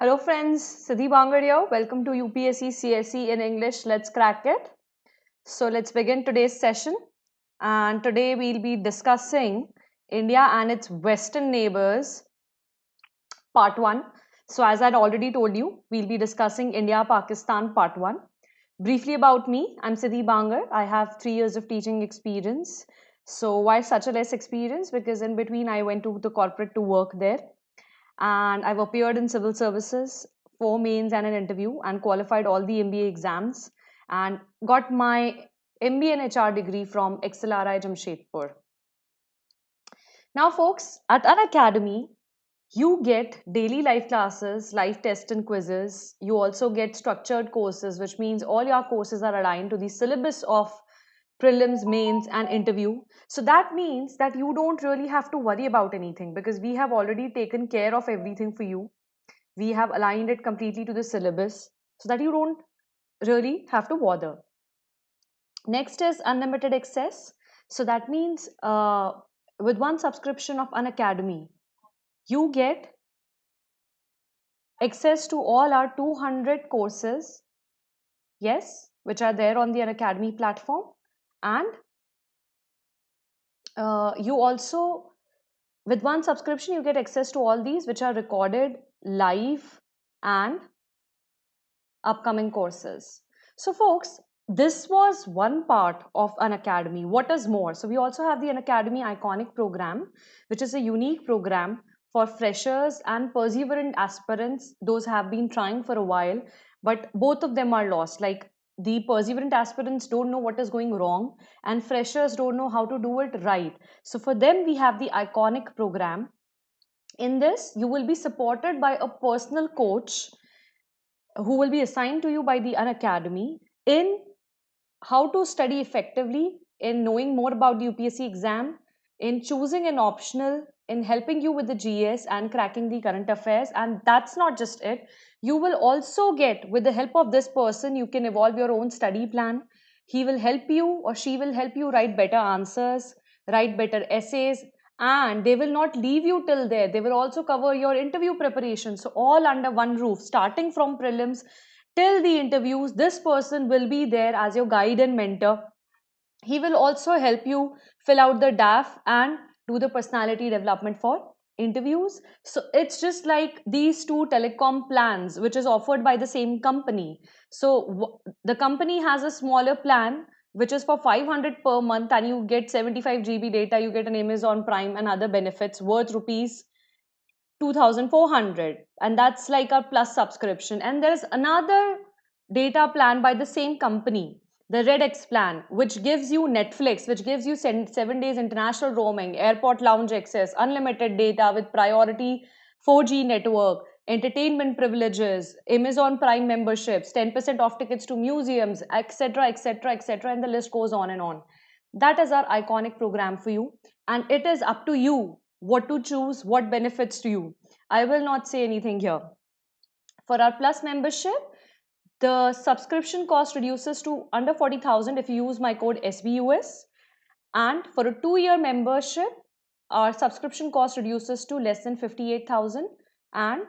Hello friends, Siddhi Bangard here. Welcome to UPSC CSE in English. Let's crack it. So let's begin today's session. And today we'll be discussing India and its western neighbors, part 1. So as I'd already told you, we'll be discussing India-Pakistan part 1. Briefly about me, I'm Siddhi Bangard. I have 3 years of teaching experience. So why such a less experience? Because in between I went to the corporate to work there, and I've appeared in civil services, 4 mains and an interview, and qualified all the MBA exams and got my MBA in HR degree from XLRI Jamshedpur. Now, folks, at Unacademy, you get daily life classes, live tests and quizzes. You also get structured courses, which means all your courses are aligned to the syllabus of prelims, mains, and interview. So that means that you don't really have to worry about anything because we have already taken care of everything for you. We have aligned it completely to the syllabus so that you don't really have to bother. Next is unlimited access. So that means with one subscription of Unacademy, you get access to all our 200 courses, yes, which are there on the Unacademy platform. And you also, with one subscription, you get access to all these which are recorded live and upcoming courses. So folks, this was one part of Unacademy. What is more? So we also have the Unacademy Iconic program, which is a unique program for freshers and perseverant aspirants. Those have been trying for a while, but both of them are lost. Like the perseverant aspirants don't know what is going wrong, and freshers don't know how to do it right. So for them, we have the Iconic program. In this, you will be supported by a personal coach who will be assigned to you by the Unacademy in how to study effectively, in knowing more about the UPSC exam, in choosing an optional, in helping you with the GS and cracking the current affairs. And that's not just it. You will also get, with the help of this person, you can evolve your own study plan. He will help you or she will help you write better answers, write better essays, and they will not leave you till there. They will also cover your interview preparation. So all under one roof, starting from prelims till the interviews, this person will be there as your guide and mentor. He will also help you fill out the DAF and do the personality development for interviews. So it's just like these two telecom plans, which is offered by the same company. So the company has a smaller plan, which is for 500 per month, and you get 75 GB data, you get an Amazon Prime and other benefits worth rupees 2400, and that's like a plus subscription. And there's another data plan by the same company, the Red X plan, which gives you Netflix, which gives you 7 days international roaming, airport lounge access, unlimited data with priority 4G network, entertainment privileges, Amazon Prime memberships, 10% off tickets to museums, etc., etc., etc., and the list goes on and on. That is our Iconic program for you, and it is up to you what to choose, what benefits to you. I will not say anything here. For our Plus membership, the subscription cost reduces to under 40,000 if you use my code SBUS. And for a 2-year membership, our subscription cost reduces to less than 58,000. And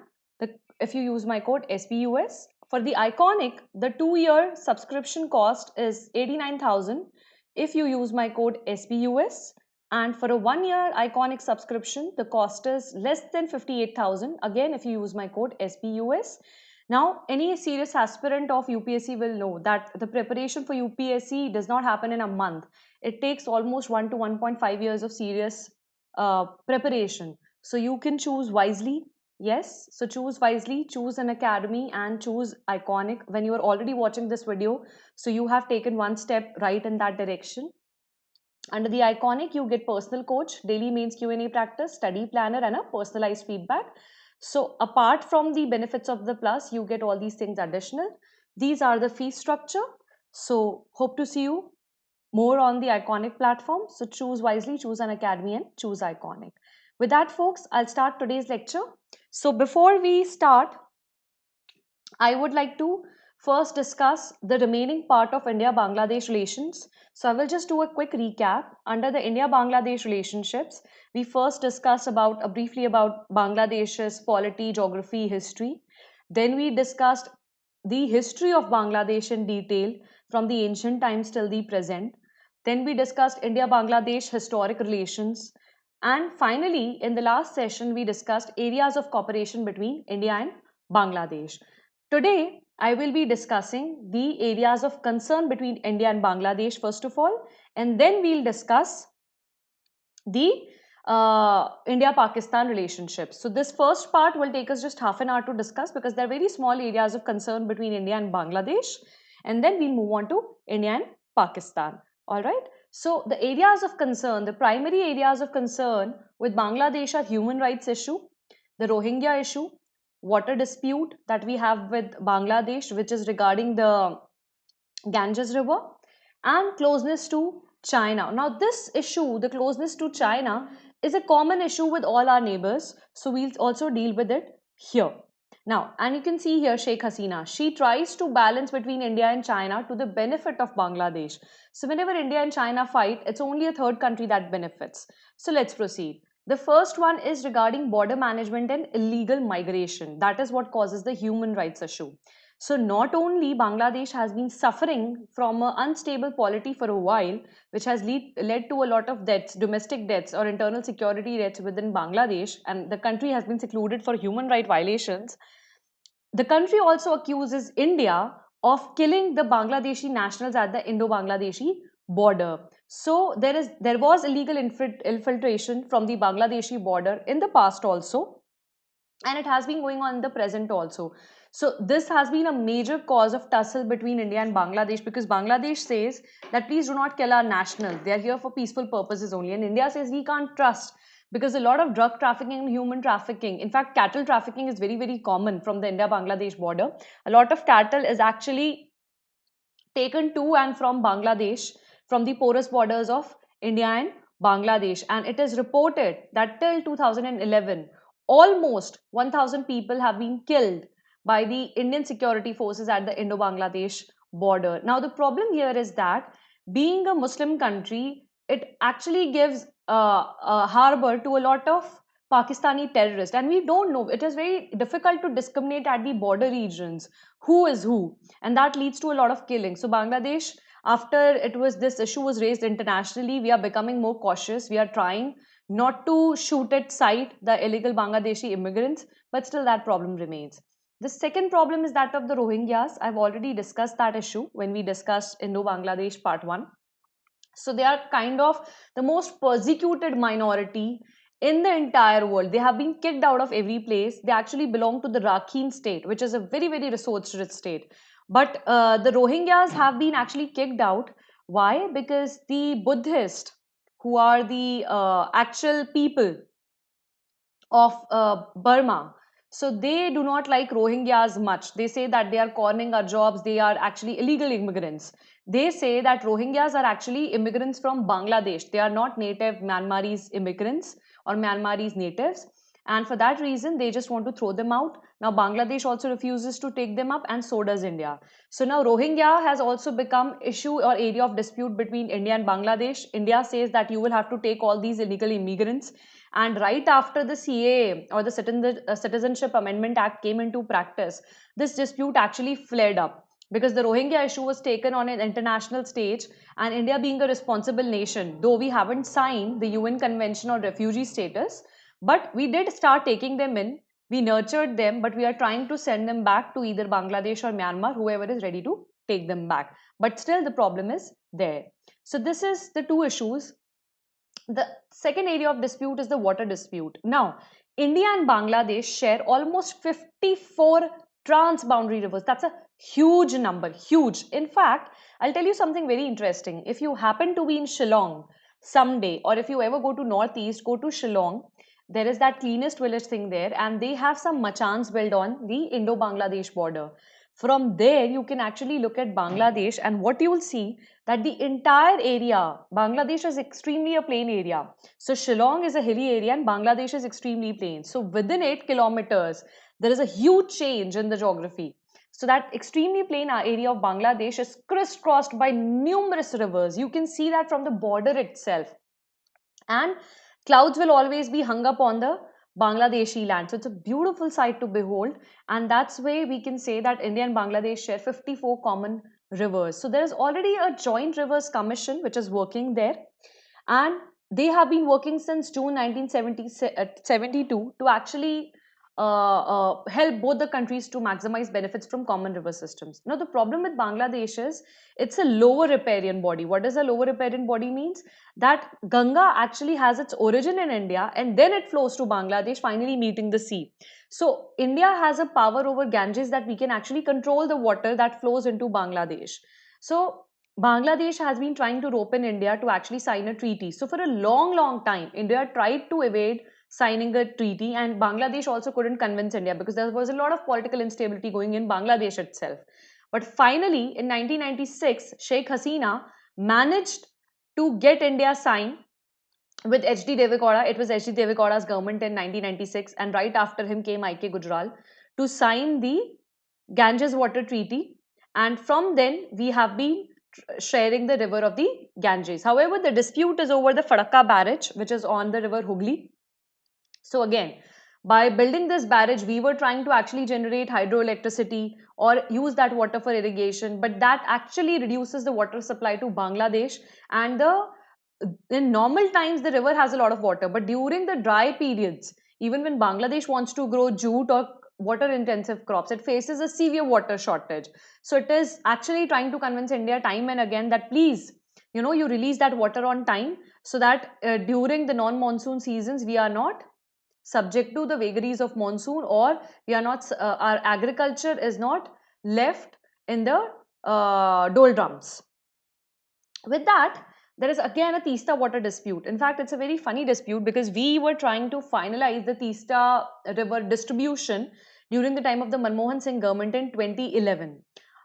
if you use my code SBUS. For the Iconic, the 2-year subscription cost is 89,000 if you use my code SBUS. And for a 1-year Iconic subscription, the cost is less than 58,000, again if you use my code SBUS. Now, any serious aspirant of UPSC will know that the preparation for UPSC does not happen in a month. It takes almost 1 to 1.5 years of serious preparation. So you can choose wisely. Yes, so choose wisely, choose an academy and choose Iconic when you are already watching this video. So you have taken one step right in that direction. Under the Iconic, you get personal coach, daily mains Q&A practice, study planner, and a personalized feedback. So apart from the benefits of the Plus, you get all these things additional. These are the fee structure. So hope to see you more on the Iconic platform. So choose wisely, choose an academy and choose Iconic. With that, folks, I'll start today's lecture. So before we start, I would like to first discuss the remaining part of India-Bangladesh relations. So I will just do a quick recap. Under the India-Bangladesh relationships, we first discussed briefly about Bangladesh's polity, geography, history. Then we discussed the history of Bangladesh in detail from the ancient times till the present. Then we discussed India-Bangladesh historic relations. And finally, in the last session, we discussed areas of cooperation between India and Bangladesh. Today, I will be discussing the areas of concern between India and Bangladesh first of all, and then we'll discuss the India-Pakistan relationship. So this first part will take us just half an hour to discuss because there are very small areas of concern between India and Bangladesh, and then we'll move on to India and Pakistan. All right. So the areas of concern, the primary areas of concern with Bangladesh are human rights issue, the Rohingya issue, water dispute that we have with Bangladesh, which is regarding the Ganges River, and closeness to China. Now, this issue, the closeness to China, is a common issue with all our neighbors. So, we'll also deal with it here. Now, and you can see here Sheikh Hasina. She tries to balance between India and China to the benefit of Bangladesh. So, whenever India and China fight, it's only a third country that benefits. So, let's proceed. The first one is regarding border management and illegal migration. That is what causes the human rights issue. So not only Bangladesh has been suffering from an unstable polity for a while, which has led to a lot of deaths, domestic deaths or internal security deaths within Bangladesh, and the country has been secluded for human right violations. The country also accuses India of killing the Bangladeshi nationals at the Indo-Bangladeshi border. So there was illegal infiltration from the Bangladeshi border in the past also, and it has been going on in the present also. So this has been a major cause of tussle between India and Bangladesh, because Bangladesh says that please do not kill our nationals, they are here for peaceful purposes only, and India says we can't trust, because a lot of drug trafficking and human trafficking, in fact cattle trafficking is very common from the India Bangladesh border. A lot of cattle is actually taken to and from Bangladesh from the porous borders of India and Bangladesh, and it is reported that till 2011 almost 1000 people have been killed by the Indian security forces at the Indo-Bangladesh border. Now the problem here is that being a Muslim country, it actually gives a harbor to a lot of Pakistani terrorists, and we don't know, it is very difficult to discriminate at the border regions who is who, and that leads to a lot of killing. So Bangladesh, after this issue was raised internationally, we are becoming more cautious. We are trying not to shoot at sight the illegal Bangladeshi immigrants, but still that problem remains. The second problem is that of the Rohingyas. I've already discussed that issue when we discussed Indo-Bangladesh part 1. So they are kind of the most persecuted minority in the entire world. They have been kicked out of every place. They actually belong to the Rakhine state, which is a very resource rich state. But the Rohingyas have been actually kicked out. Why? Because the Buddhists, who are the actual people of Burma, so they do not like Rohingyas much. They say that they are cornering our jobs. They are actually illegal immigrants. They say that Rohingyas are actually immigrants from Bangladesh. They are not native Myanmarese immigrants or Myanmarese natives. And for that reason, they just want to throw them out. Now, Bangladesh also refuses to take them up, and so does India. So now Rohingya has also become issue or area of dispute between India and Bangladesh. India says that you will have to take all these illegal immigrants. And right after the CAA or the Citizenship Amendment Act came into practice, this dispute actually flared up, because the Rohingya issue was taken on an international stage, and India being a responsible nation, though we haven't signed the UN Convention on Refugee Status, but we did start taking them in. We nurtured them, but we are trying to send them back to either Bangladesh or Myanmar, whoever is ready to take them back. But still the problem is there. So this is the two issues. The second area of dispute is the water dispute. Now, India and Bangladesh share almost 54 trans-boundary rivers. That's a huge number, huge. In fact, I'll tell you something very interesting. If you happen to be in Shillong someday, or if you ever go to Northeast, go to Shillong, there is that cleanest village thing there, and they have some machans built on the Indo-Bangladesh border. From there, you can actually look at Bangladesh, and what you will see that the entire area, Bangladesh is extremely a plain area. So Shillong is a hilly area and Bangladesh is extremely plain. So within 8 kilometers, there is a huge change in the geography. So that extremely plain area of Bangladesh is crisscrossed by numerous rivers. You can see that from the border itself. And clouds will always be hung up on the Bangladeshi land. So it's a beautiful sight to behold, and that's why we can say that India and Bangladesh share 54 common rivers. So there is already a joint rivers commission which is working there, and they have been working since June 1972 to actually help both the countries to maximize benefits from common river systems. Now the problem with Bangladesh is it's a lower riparian body. What does a lower riparian body means? That Ganga actually has its origin in India and then it flows to Bangladesh, finally meeting the sea. So India has a power over Ganges that we can actually control the water that flows into Bangladesh. So Bangladesh has been trying to rope in India to actually sign a treaty. So for a long time, India tried to evade signing a treaty, and Bangladesh also couldn't convince India because there was a lot of political instability going in Bangladesh itself. But finally, in 1996, Sheikh Hasina managed to get India signed with H.D. Devegowda. It was H.D. Devegowda's government in 1996, and right after him came I.K. Gujral to sign the Ganges Water Treaty. And from then, we have been sharing the river of the Ganges. However, the dispute is over the Farakka barrage, which is on the river Hooghly. So again, by building this barrage, we were trying to actually generate hydroelectricity or use that water for irrigation, but that actually reduces the water supply to Bangladesh. And in normal times, the river has a lot of water, but during the dry periods, even when Bangladesh wants to grow jute or water intensive crops, it faces a severe water shortage. So it is actually trying to convince India time and again that please, you release that water on time so that during the non-monsoon seasons, we are not subject to the vagaries of monsoon, or we are not our agriculture is not left in the doldrums. With that, there is again a Tista water dispute. In fact, it's a very funny dispute because we were trying to finalize the Tista river distribution during the time of the Manmohan Singh government in 2011.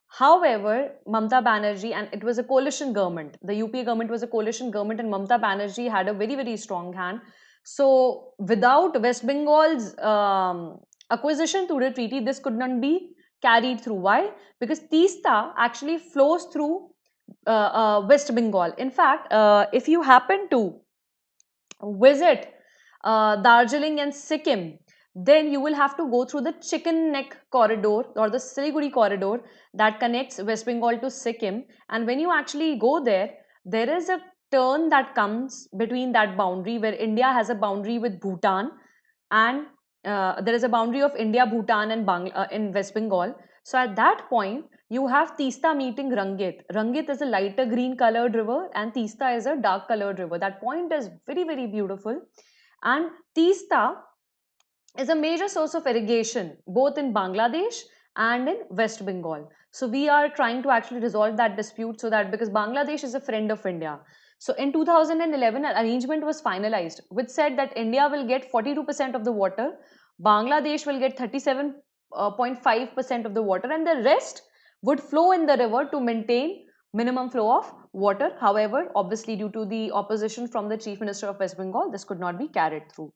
However, Mamata Banerjee, and it was a coalition government, the UPA government was a coalition government, and Mamata Banerjee had a very strong hand. So without West Bengal's acquisition through the treaty, this could not be carried through. Why? Because Tista actually flows through West Bengal. In fact, if you happen to visit Darjeeling and Sikkim, then you will have to go through the Chicken Neck corridor or the Siliguri corridor that connects West Bengal to Sikkim. And when you actually go there, there is a turn that comes between that boundary where India has a boundary with Bhutan, and there is a boundary of India, Bhutan, and in West Bengal. So at that point, you have Tista meeting Rangit. Rangit is a lighter green colored river and Tista is a dark colored river. That point is very beautiful. And Tista is a major source of irrigation both in Bangladesh and in West Bengal. So we are trying to actually resolve that dispute, so that because Bangladesh is a friend of India. So in 2011, an arrangement was finalized which said that India will get 42% of the water, Bangladesh will get 37.5% of the water, and the rest would flow in the river to maintain minimum flow of water. However, obviously due to the opposition from the Chief Minister of West Bengal, this could not be carried through.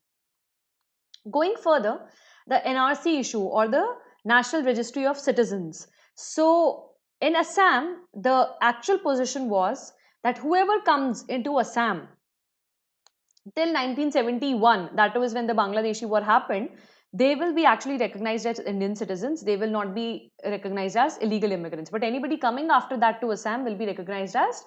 Going further, the NRC issue or the National Registry of Citizens. So in Assam, the actual position was that whoever comes into Assam till 1971, that was when the Bangladeshi war happened, they will be actually recognized as Indian citizens. They will not be recognized as illegal immigrants. But anybody coming after that to Assam will be recognized as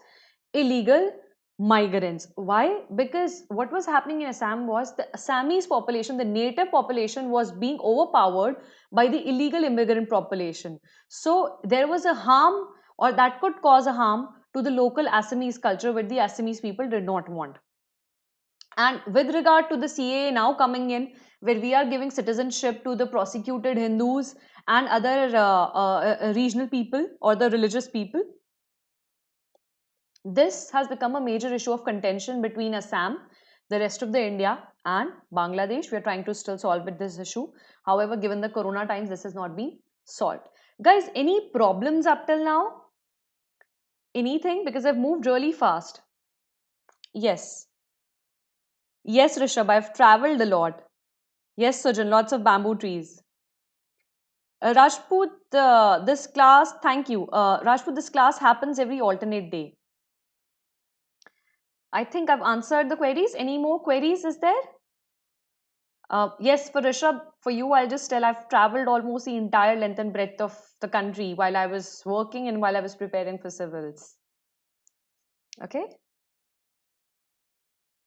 illegal migrants. Why? Because what was happening in Assam was the Assamese population, the native population, was being overpowered by the illegal immigrant population. So there was a harm, or that could cause a harm to the local Assamese culture, which the Assamese people did not want. And with regard to the CAA now coming in, where we are giving citizenship to the prosecuted Hindus and other regional people or the religious people, this has become a major issue of contention between Assam, the rest of the India, and Bangladesh. We are trying to still solve this issue. However, given the corona times, this has not been solved. Guys, any problems up till now? Anything? Because I've moved really fast. Yes. Yes, Rishabh, I've traveled a lot. Yes, Sujan, lots of bamboo trees. Rajput, this class, thank you. Rajput, this class happens every alternate day. I think I've answered the queries. Any more queries is there? Yes, for Rishabh, for you, I'll just tell I've traveled almost the entire length and breadth of the country while I was working and while I was preparing for civils. Okay?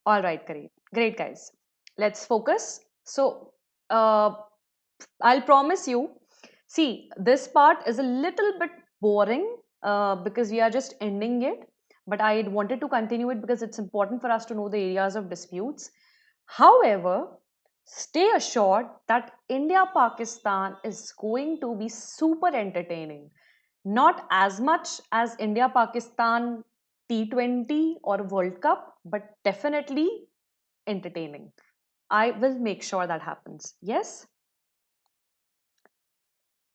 All right, great. Great, guys. Let's focus. So, uh, I'll promise you, see, this part is a little bit boring because we are just ending it. But I wanted to continue it because it's important for us to know the areas of disputes. However, stay assured that India-Pakistan is going to be super entertaining. Not as much as India-Pakistan T20 or World Cup, but definitely entertaining. I will make sure that happens. Yes?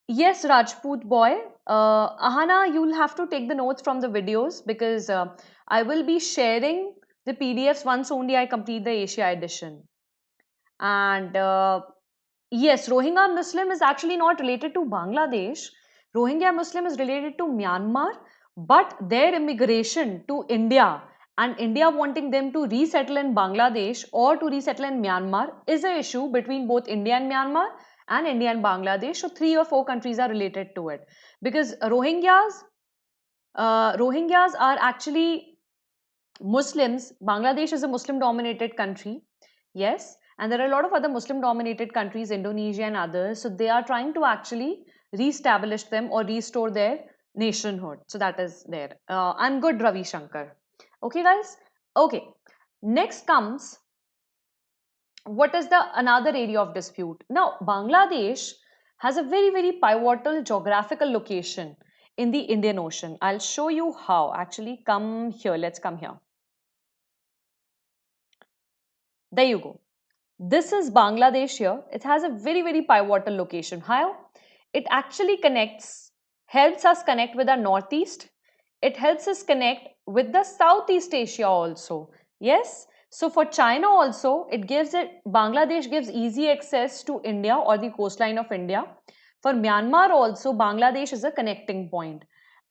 Yes, Rajput boy. Ahana, you'll have to take the notes from the videos because I will be sharing the PDFs once only I complete the Asia edition. And yes, Rohingya Muslim is actually not related to Bangladesh. Rohingya Muslim is related to Myanmar, but their immigration to India and India wanting them to resettle in Bangladesh or to resettle in Myanmar is an issue between both India and Myanmar and India and Bangladesh. So 3 or 4 countries are related to it because Rohingyas are actually Muslims. Bangladesh is a Muslim dominated country. Yes. And there are a lot of other Muslim dominated countries, Indonesia and others. So they are trying to actually re-establish them or restore their nationhood. So that is there. I'm good, Ravi Shankar. Okay, guys? Okay. Next comes what is the another area of dispute? Now, Bangladesh has a very pivotal geographical location in the Indian Ocean. I'll show you how. Actually, come here. Let's come here. There you go. This is Bangladesh here. It has a very pivotal location. How? It actually helps us connect with our northeast. It helps us connect with the Southeast Asia also. Yes. So for China also, Bangladesh gives easy access to India or the coastline of India. For Myanmar also, Bangladesh is a connecting point.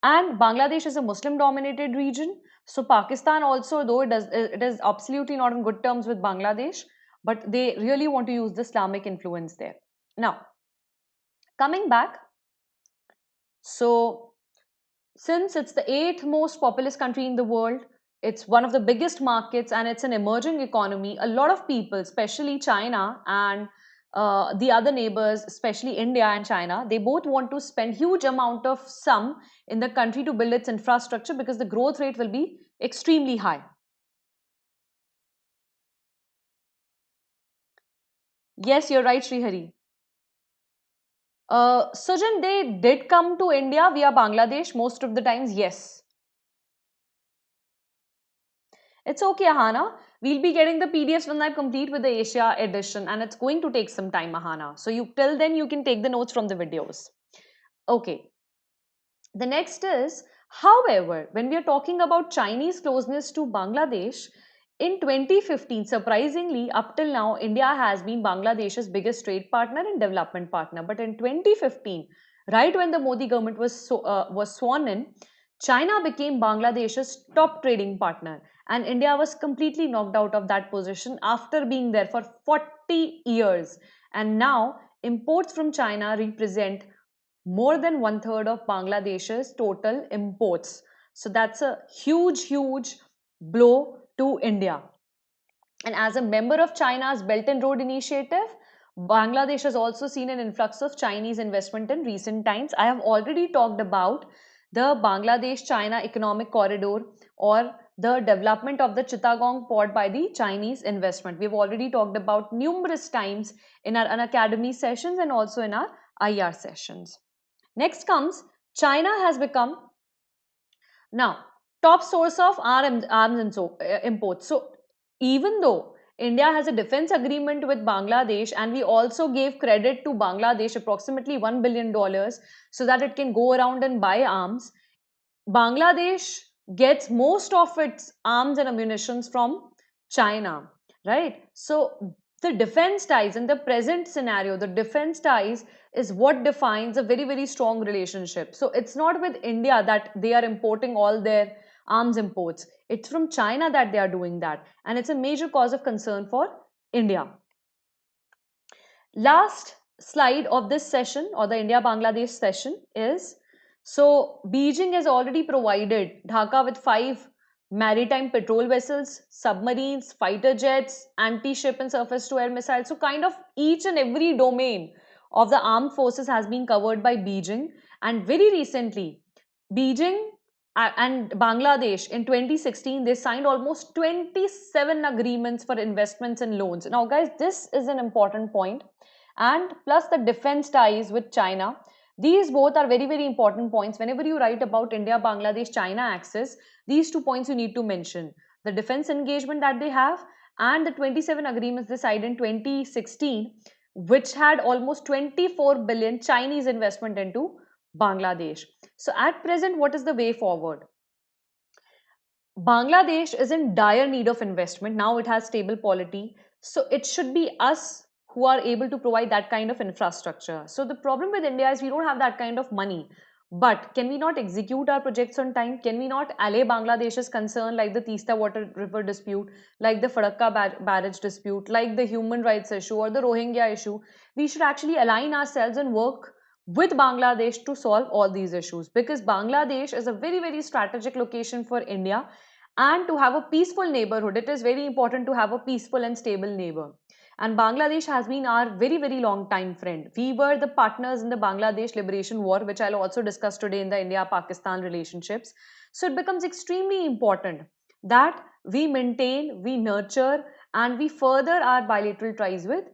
And Bangladesh is a Muslim dominated region. So Pakistan also, though it is absolutely not on good terms with Bangladesh, but they really want to use the Islamic influence there. Now, coming back, so since it's the 8th most populous country in the world, it's one of the biggest markets and it's an emerging economy, a lot of people, especially China and the other neighbors, especially India and China, they both want to spend huge amount of sum in the country to build its infrastructure because the growth rate will be extremely high. Yes, you're right, Srihari. Sujan, they did come to India via Bangladesh most of the times, yes. It's okay, Ahana. We'll be getting the PDFs when I complete with the Asia edition and it's going to take some time, Ahana. So till then you can take the notes from the videos. Okay. The next is, however, when we are talking about Chinese closeness to Bangladesh, in 2015, surprisingly, up till now, India has been Bangladesh's biggest trade partner and development partner. But in 2015, right when the Modi government was sworn in, China became Bangladesh's top trading partner, and India was completely knocked out of that position after being there for 40 years. And now, imports from China represent more than 1/3 of Bangladesh's total imports. So that's a huge blow to India. And as a member of China's Belt and Road Initiative, Bangladesh has also seen an influx of Chinese investment in recent times. I have already talked about the Bangladesh-China Economic Corridor or the development of the Chittagong port by the Chinese investment. We've already talked about numerous times in our Unacademy sessions and also in our IR sessions. Next comes China has become now top source of arms and imports. So even though India has a defense agreement with Bangladesh and we also gave credit to Bangladesh approximately $1 billion so that it can go around and buy arms, Bangladesh gets most of its arms and ammunitions from China, right? So the defense ties in the present scenario, the defense ties is what defines a very strong relationship. So it's not with India that they are importing all their arms imports. It's from China that they are doing that. And it's a major cause of concern for India. Last slide of this session or the India-Bangladesh session is, so Beijing has already provided Dhaka with 5 maritime patrol vessels, submarines, fighter jets, anti-ship and surface-to-air missiles. So kind of each and every domain of the armed forces has been covered by Beijing. And very recently, Beijing and Bangladesh in 2016, they signed almost 27 agreements for investments and loans. Now, guys, this is an important point. And plus the defense ties with China. These both are very, very important points. Whenever you write about India, Bangladesh, China axis, these 2 points you need to mention. The defense engagement that they have and the 27 agreements they signed in 2016, which had almost 24 billion Chinese investment into Bangladesh. So at present, what is the way forward? Bangladesh is in dire need of investment. Now it has stable polity. So it should be us who are able to provide that kind of infrastructure. So the problem with India is we don't have that kind of money. But can we not execute our projects on time? Can we not allay Bangladesh's concern like the Tista water river dispute, like the Farakka barrage dispute, like the human rights issue or the Rohingya issue? We should actually align ourselves and work with Bangladesh to solve all these issues, because Bangladesh is a very, very strategic location for India, and to have a peaceful neighborhood, it is very important to have a peaceful and stable neighbor. And Bangladesh has been our very, very long time friend. We were the partners in the Bangladesh Liberation War, which I'll also discuss today in the India-Pakistan relationships. So it becomes extremely important that we maintain, we nurture, and we further our bilateral ties with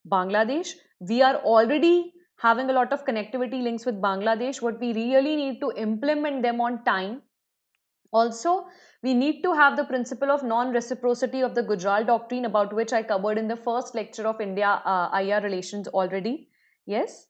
Bangladesh. We are already having a lot of connectivity links with Bangladesh. What we really need to implement them on time. Also, we need to have the principle of non-reciprocity of the Gujarat Doctrine, about which I covered in the first lecture of India IR relations already. Yes.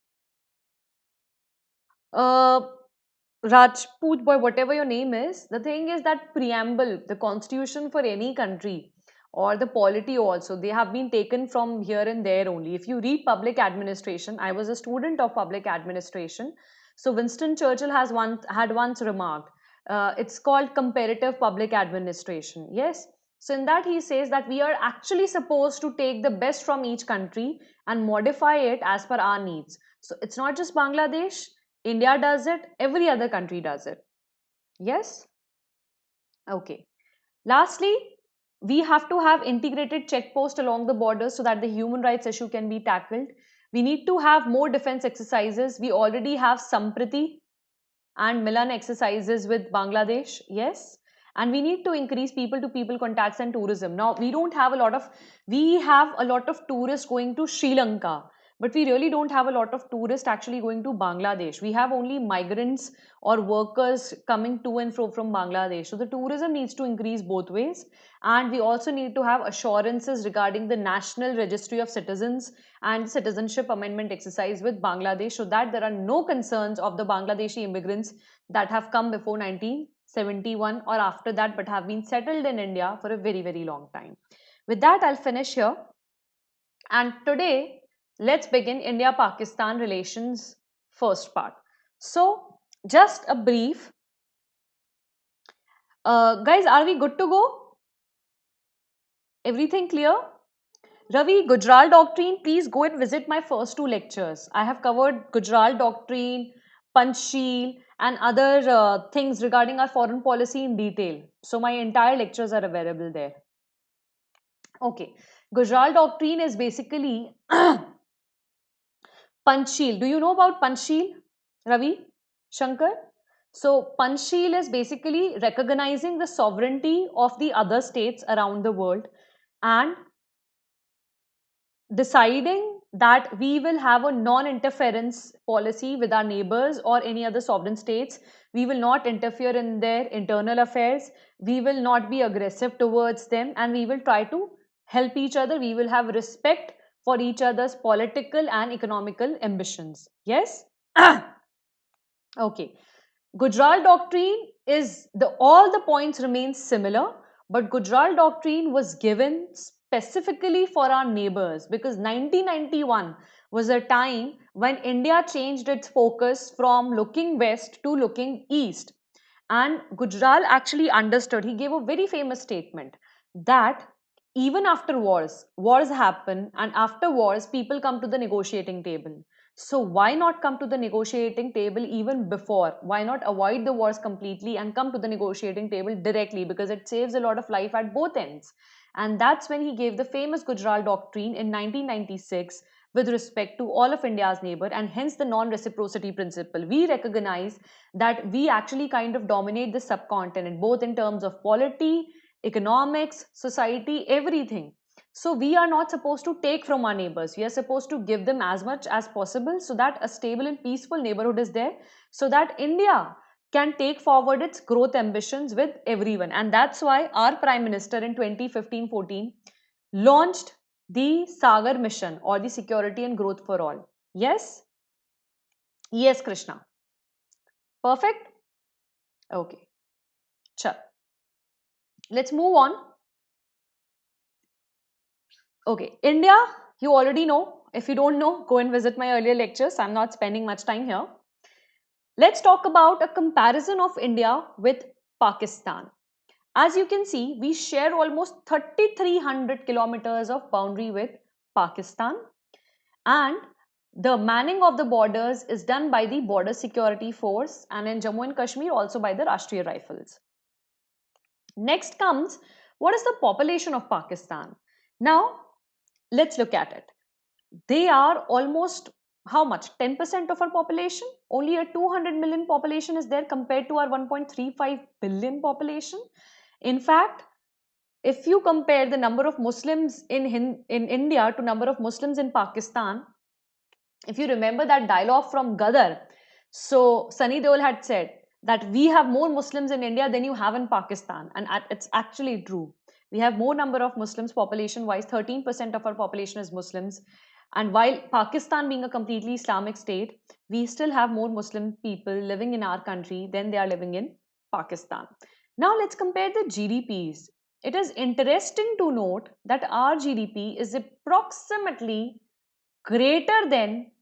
Rajput boy, whatever your name is, the thing is that preamble, the constitution for any country or the polity also, they have been taken from here and there only. If you read public administration, I was a student of public administration. So Winston Churchill had once remarked, it's called comparative public administration. Yes. So in that he says that we are actually supposed to take the best from each country and modify it as per our needs. So it's not just Bangladesh. India does it, every other country does it. Yes? Okay. Lastly, we have to have integrated check posts along the borders so that the human rights issue can be tackled. We need to have more defense exercises. We already have Sampriti and Milan exercises with Bangladesh. Yes. And we need to increase people to people contacts and tourism. Now, we have a lot of tourists going to Sri Lanka, but we really don't have a lot of tourists actually going to Bangladesh. We have only migrants or workers coming to and fro from Bangladesh. So the tourism needs to increase both ways. And we also need to have assurances regarding the National Registry of Citizens and citizenship amendment exercise with Bangladesh, so that there are no concerns of the Bangladeshi immigrants that have come before 1971 or after that but have been settled in India for a very, very long time. With that, I'll finish here. And today, let's begin India-Pakistan relations first part. So, just a brief. Guys, are we good to go? Everything clear? Ravi, Gujarat Doctrine, please go and visit my first 2 lectures. I have covered Gujarat Doctrine, Panchsheel, and other things regarding our foreign policy in detail. So my entire lectures are available there. Okay. Gujarat Doctrine is basically Panchsheel. Do you know about Panchsheel, Ravi, Shankar? So Panchsheel is basically recognizing the sovereignty of the other states around the world and deciding that we will have a non-interference policy with our neighbors or any other sovereign states. We will not interfere in their internal affairs. We will not be aggressive towards them, and we will try to help each other. We will have respect for each other's political and economical ambitions. Yes? Okay. Gujarat Doctrine is all the points remain similar, but Gujarat Doctrine was given specifically for our neighbors, because 1991 was a time when India changed its focus from looking west to looking east. And Gujarat actually understood, he gave a very famous statement that even after wars happen, and after wars, people come to the negotiating table. So why not come to the negotiating table even before? Why not avoid the wars completely and come to the negotiating table directly? Because it saves a lot of life at both ends. And that's when he gave the famous Gujarat Doctrine in 1996 with respect to all of India's neighbor, and hence the non-reciprocity principle. We recognize that we actually kind of dominate the subcontinent, both in terms of polity, economics, society, everything. So we are not supposed to take from our neighbors. We are supposed to give them as much as possible so that a stable and peaceful neighborhood is there, so that India can take forward its growth ambitions with everyone. And that's why our Prime Minister in 2015-14 launched the Sagar Mission, or the Security and Growth for All. Yes? Yes, Krishna. Perfect? Okay. Chal. Let's move on. Okay, India, you already know. If you don't know, go and visit my earlier lectures. I'm not spending much time here. Let's talk about a comparison of India with Pakistan. As you can see, we share almost 3,300 kilometers of boundary with Pakistan, and the manning of the borders is done by the Border Security Force, and in Jammu and Kashmir also by the Rashtriya Rifles. Next comes, what is the population of Pakistan? Now, let's look at it. They are almost how much? 10% of our population. Only a 200 million population is there compared to our 1.35 billion population. In fact, if you compare the number of Muslims in India to number of Muslims in Pakistan, if you remember that dialogue from Gadar, so Sunny Deol had said that we have more Muslims in India than you have in Pakistan, and it's actually true. We have more number of Muslims population wise. 13% of our population is Muslims, and while Pakistan being a completely Islamic state, we still have more Muslim people living in our country than they are living in Pakistan. Now let's compare the GDPs. It is interesting to note that our GDP is approximately greater than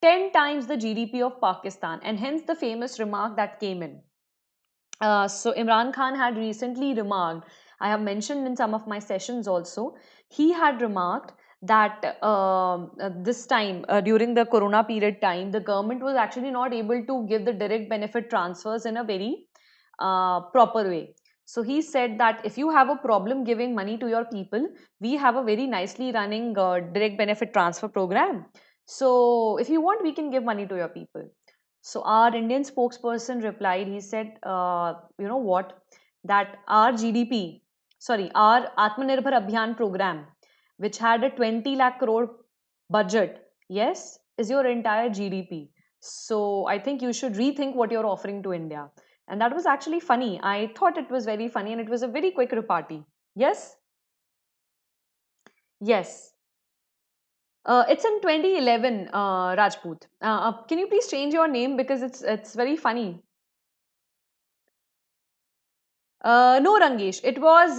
10 times the GDP of Pakistan, and hence the famous remark that came in. So Imran Khan had recently remarked, I have mentioned in some of my sessions also, he had remarked that this time during the corona period time, the government was actually not able to give the direct benefit transfers in a very proper way. So he said that if you have a problem giving money to your people, we have a very nicely running direct benefit transfer program. So if you want, we can give money to your people. So our Indian spokesperson replied, he said, you know what, that our GDP, sorry, our Atmanirbhar Abhiyan program, which had a 20 lakh crore budget, yes, is your entire GDP. So I think you should rethink what you're offering to India. And that was actually funny. I thought it was very funny, and it was a very quick repartee. Yes? Yes. It's in 2011, Rajput. Can you please change your name because it's very funny. No, Rangesh. It was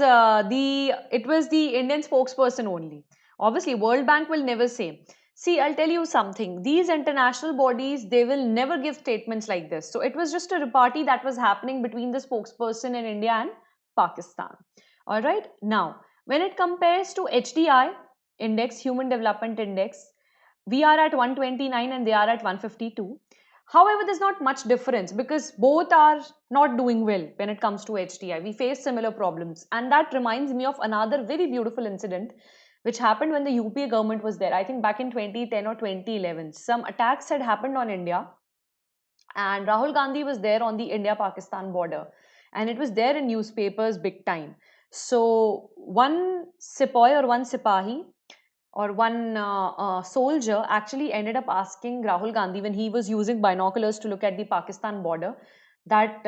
the Indian spokesperson only. Obviously, World Bank will never say. See, I'll tell you something. These international bodies, they will never give statements like this. So it was just a repartee that was happening between the spokesperson in India and Pakistan. All right. Now, when it compares to HDI index, Human Development Index, we are at 129 and they are at 152. However, there's not much difference because both are not doing well when it comes to HDI. We face similar problems. And that reminds me of another very beautiful incident which happened when the UPA government was there. I think back in 2010 or 2011. Some attacks had happened on India, and Rahul Gandhi was there on the India-Pakistan border. And it was there in newspapers big time. So one sepoy or one sipahi or one soldier actually ended up asking Rahul Gandhi when he was using binoculars to look at the Pakistan border that,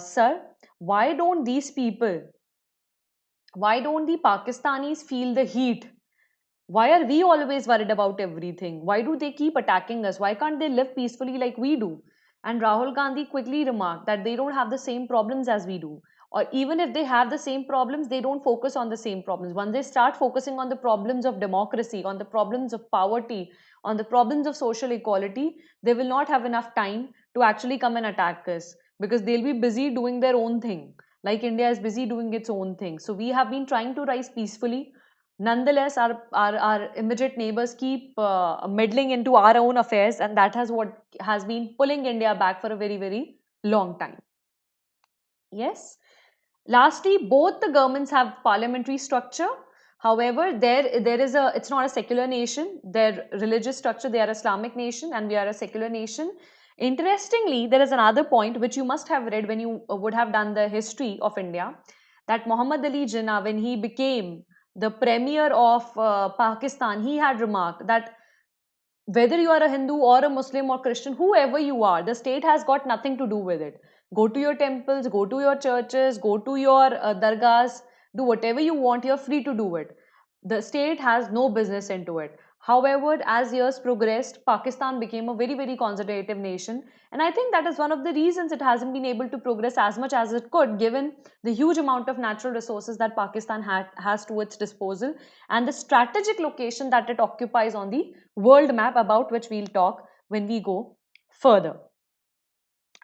sir, why don't these people, why don't the Pakistanis feel the heat? Why are we always worried about everything? Why do they keep attacking us? Why can't they live peacefully like we do? And Rahul Gandhi quickly remarked that they don't have the same problems as we do. Or even if they have the same problems, they don't focus on the same problems. Once they start focusing on the problems of democracy, on the problems of poverty, on the problems of social equality, they will not have enough time to actually come and attack us because they'll be busy doing their own thing. like India is busy doing its own thing. So we have been trying to rise peacefully. Nonetheless, our immediate neighbors keep meddling into our own affairs, and that has what has been pulling India back for a very, very long time. Yes. Lastly, both the governments have parliamentary structure. However, there is a, it's not a secular nation. Their religious structure, they are Islamic nation and we are a secular nation. Interestingly, there is another point which you must have read when you would have done the history of India, that Muhammad Ali Jinnah, when he became the premier of Pakistan, he had remarked that whether you are a Hindu or a Muslim or Christian, whoever you are, the state has got nothing to do with it. Go to your temples, go to your churches, go to your dargahs, do whatever you want, you're free to do it. The state has no business into it. However, as years progressed, Pakistan became a very, very conservative nation. And I think that is one of the reasons it hasn't been able to progress as much as it could, given the huge amount of natural resources that Pakistan has to its disposal and the strategic location that it occupies on the world map, about which we'll talk when we go further.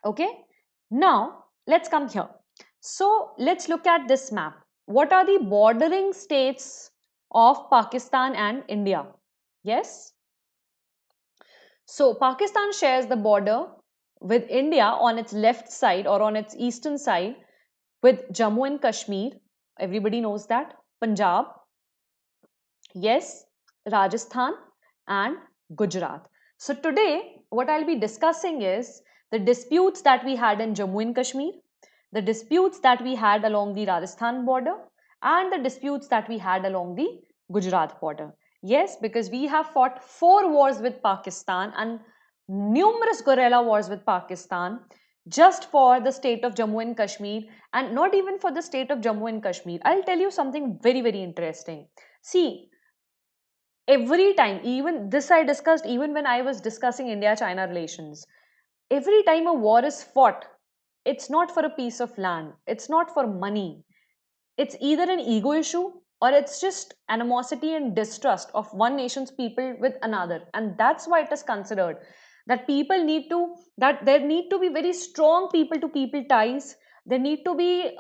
Okay, now let's come here. So let's look at this map. What are the bordering states of Pakistan and India? Yes. So Pakistan shares the border with India on its left side or on its eastern side with Jammu and Kashmir. Everybody knows that. Punjab. Yes. Rajasthan and Gujarat. So today what I'll be discussing is the disputes that we had in Jammu and Kashmir, the disputes that we had along the Rajasthan border, and the disputes that we had along the Gujarat border. Yes, because we have fought 4 wars with Pakistan and numerous guerrilla wars with Pakistan just for the state of Jammu and Kashmir, and not even for the state of Jammu and Kashmir. I'll tell you something very, very interesting. See, every time, even this I discussed even when I was discussing India-China relations, every time a war is fought, it's not for a piece of land, it's not for money, it's either an ego issue or it's just animosity and distrust of one nation's people with another. And that's why it is considered that people need to, that there need to be very strong people to people ties. There need to be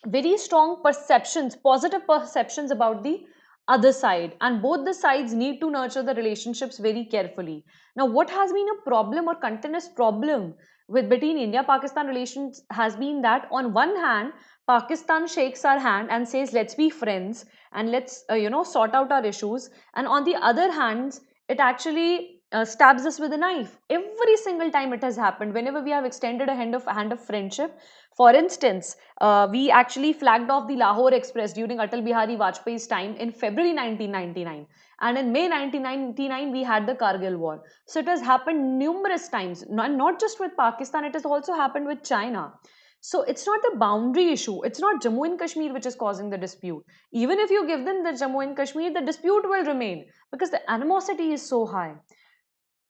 very strong perceptions, positive perceptions about the other side, and both the sides need to nurture the relationships very carefully. Now, what has been a problem or continuous problem with between India Pakistan relations has been that on one hand Pakistan shakes our hand and says let's be friends and let's sort out our issues, and on the other hand it actually stabs us with a knife every single time it has happened whenever we have extended a hand of friendship. For instance, we actually flagged off the Lahore Express during Atal Bihari Vajpayee's time in February 1999. And in May 1999, we had the Kargil War. So it has happened numerous times, and not just with Pakistan, it has also happened with China. So it's not the boundary issue. It's not Jammu and Kashmir which is causing the dispute. Even if you give them the Jammu and Kashmir, the dispute will remain because the animosity is so high.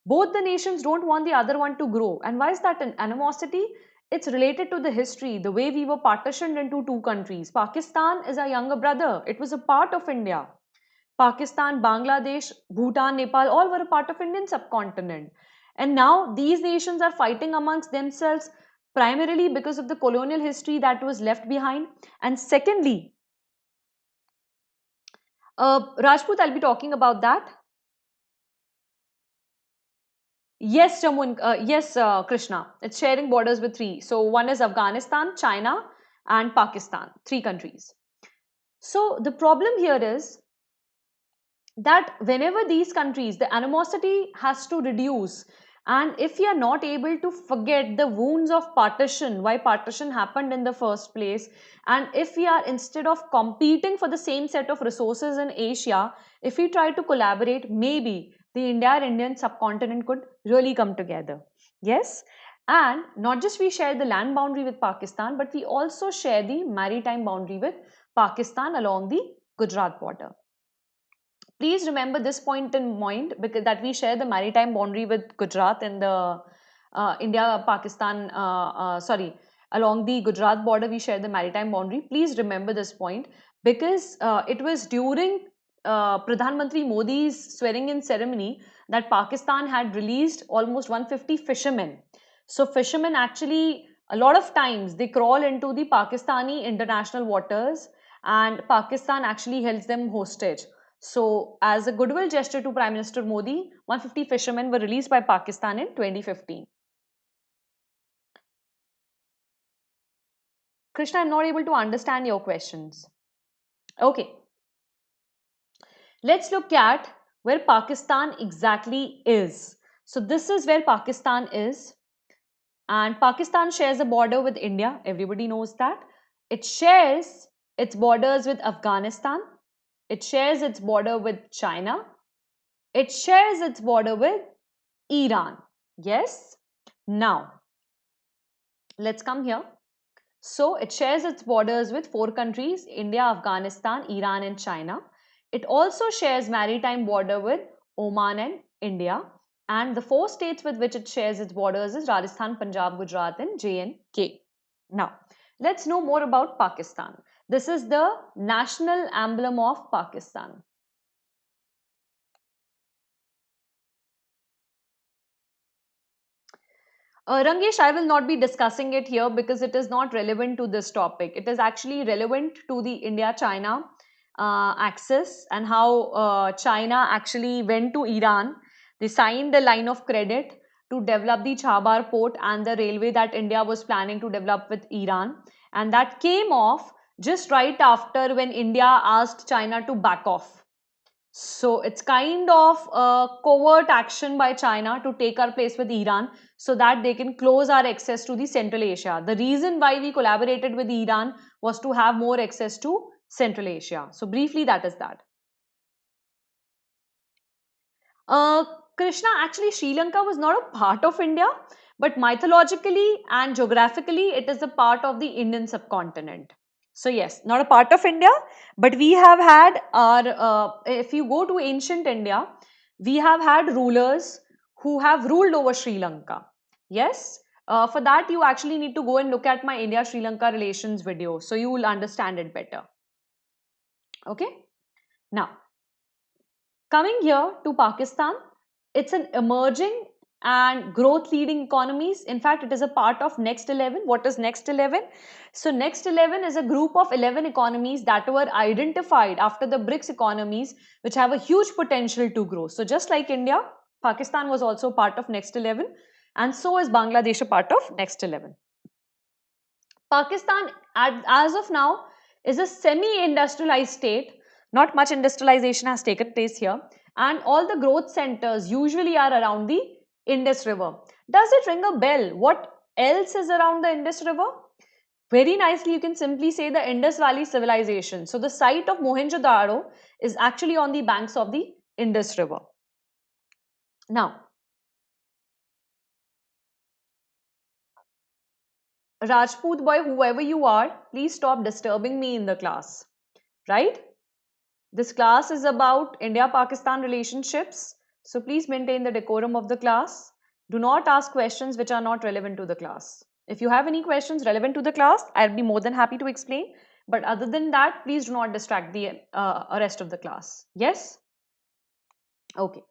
Both the nations don't want the other one to grow. And why is that an animosity? It's related to the history, the way we were partitioned into 2 countries. Pakistan is our younger brother. It was a part of India. Pakistan, Bangladesh, Bhutan, Nepal, all were a part of Indian subcontinent. And now these nations are fighting amongst themselves primarily because of the colonial history that was left behind. And secondly, Rajput, I'll be talking about that. Yes, Jammu and, yes, Krishna. It's sharing borders with 3. So one is Afghanistan, China, and Pakistan. 3 countries. So the problem here is that whenever these countries, the animosity has to reduce, and if we are not able to forget the wounds of partition, why partition happened in the first place, and if we are, instead of competing for the same set of resources in Asia, if we try to collaborate, maybe the Indian subcontinent could really come together. Yes. And not just we share the land boundary with Pakistan, but we also share the maritime boundary with Pakistan along the Gujarat border. Please remember this point in mind, because that we share the maritime boundary with Gujarat and the India-Pakistan, along the Gujarat border we share the maritime boundary. Please remember this point, because it was during Pradhan Mantri Modi's swearing-in ceremony that Pakistan had released almost 150 fishermen. So fishermen actually a lot of times they crawl into the Pakistani international waters and Pakistan actually holds them hostage. So, as a goodwill gesture to Prime Minister Modi, 150 fishermen were released by Pakistan in 2015. Krishna, I'm not able to understand your questions. Okay, let's look at where Pakistan exactly is. So, this is where Pakistan is. And Pakistan shares a border with India. Everybody knows that. It shares its borders with Afghanistan. It shares its border with China. It shares its border with Iran. Yes? Now, let's come here. So, it shares its borders with 4 countries, India, Afghanistan, Iran and China. It also shares maritime border with Oman and India. And the 4 states with which it shares its borders is Rajasthan, Punjab, Gujarat and J&K. Now, let's know more about Pakistan. This is the national emblem of Pakistan. Rangesh, I will not be discussing it here because it is not relevant to this topic. It is actually relevant to the India-China axis and how China actually went to Iran. They signed a line of credit to develop the Chabar port and the railway that India was planning to develop with Iran. And that came off just right after when India asked China to back off. So it's kind of a covert action by China to take our place with Iran so that they can close our access to the Central Asia. The reason why we collaborated with Iran was to have more access to Central Asia. So briefly, that is that. Krishna, actually Sri Lanka was not a part of India, but mythologically and geographically it is a part of the Indian subcontinent. So yes, not a part of India, but we have had our, if you go to ancient India, we have had rulers who have ruled over Sri Lanka. Yes, for that you actually need to go and look at my India-Sri Lanka relations video, so you will understand it better. Okay, now coming here to Pakistan, it's an emerging and growth leading economies. In fact, it is a part of Next 11. What is Next 11? So Next 11 is a group of 11 economies that were identified after the BRICS economies, which have a huge potential to grow. So just like India, Pakistan was also part of Next 11 and so is Bangladesh a part of Next 11. Pakistan, as of now, is a semi-industrialized state. Not much industrialization has taken place here. And all the growth centers usually are around the Indus River. Does it ring a bell? What else is around the Indus River? Very nicely, you can simply say the Indus Valley Civilization. So the site of Mohenjo-daro is actually on the banks of the Indus River. Now, Rajput boy, whoever you are, please stop disturbing me in the class, right? This class is about India-Pakistan relationships. So please maintain the decorum of the class. Do not ask questions which are not relevant to the class. If you have any questions relevant to the class, I'll be more than happy to explain. But other than that, please do not distract the rest of the class. Yes? Okay.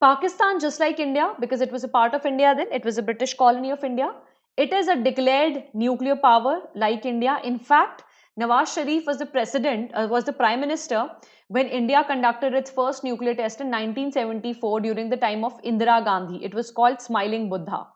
Pakistan, just like India, because it was a part of India then, it was a British colony of India. It is a declared nuclear power like India. In fact, Nawaz Sharif was the president, was the prime minister when India conducted its first nuclear test in 1974 during the time of Indira Gandhi. It was called Smiling Buddha.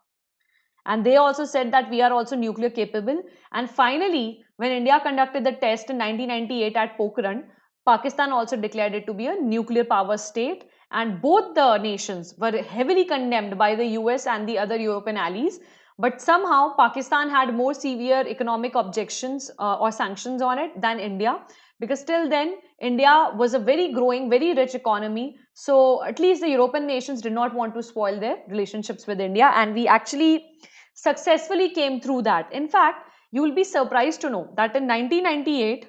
And they also said that we are also nuclear capable. And finally, when India conducted the test in 1998 at Pokhran, Pakistan also declared it to be a nuclear power state. And both the nations were heavily condemned by the US and the other European allies. But somehow Pakistan had more severe economic objections or sanctions on it than India. Because till then, India was a very growing, very rich economy. So at least the European nations did not want to spoil their relationships with India. And we actually successfully came through that. In fact, you will be surprised to know that in 1998,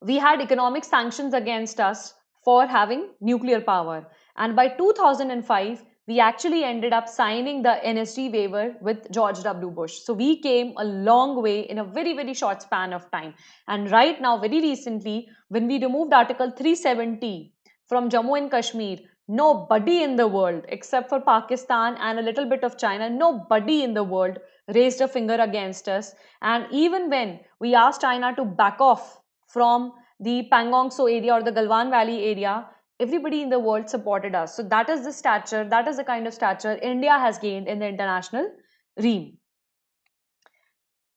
we had economic sanctions against us for having nuclear power. And by 2005, we actually ended up signing the NSG waiver with George W. Bush. So we came a long way in a very, very short span of time. And right now, very recently, when we removed Article 370 from Jammu and Kashmir Nobody in the world, except for Pakistan and a little bit of China, nobody in the world raised a finger against us. And even when we asked China to back off from the Pangong Tso area or the Galwan Valley area, everybody in the world supported us. So that is the stature, that is the kind of stature India has gained in the international realm.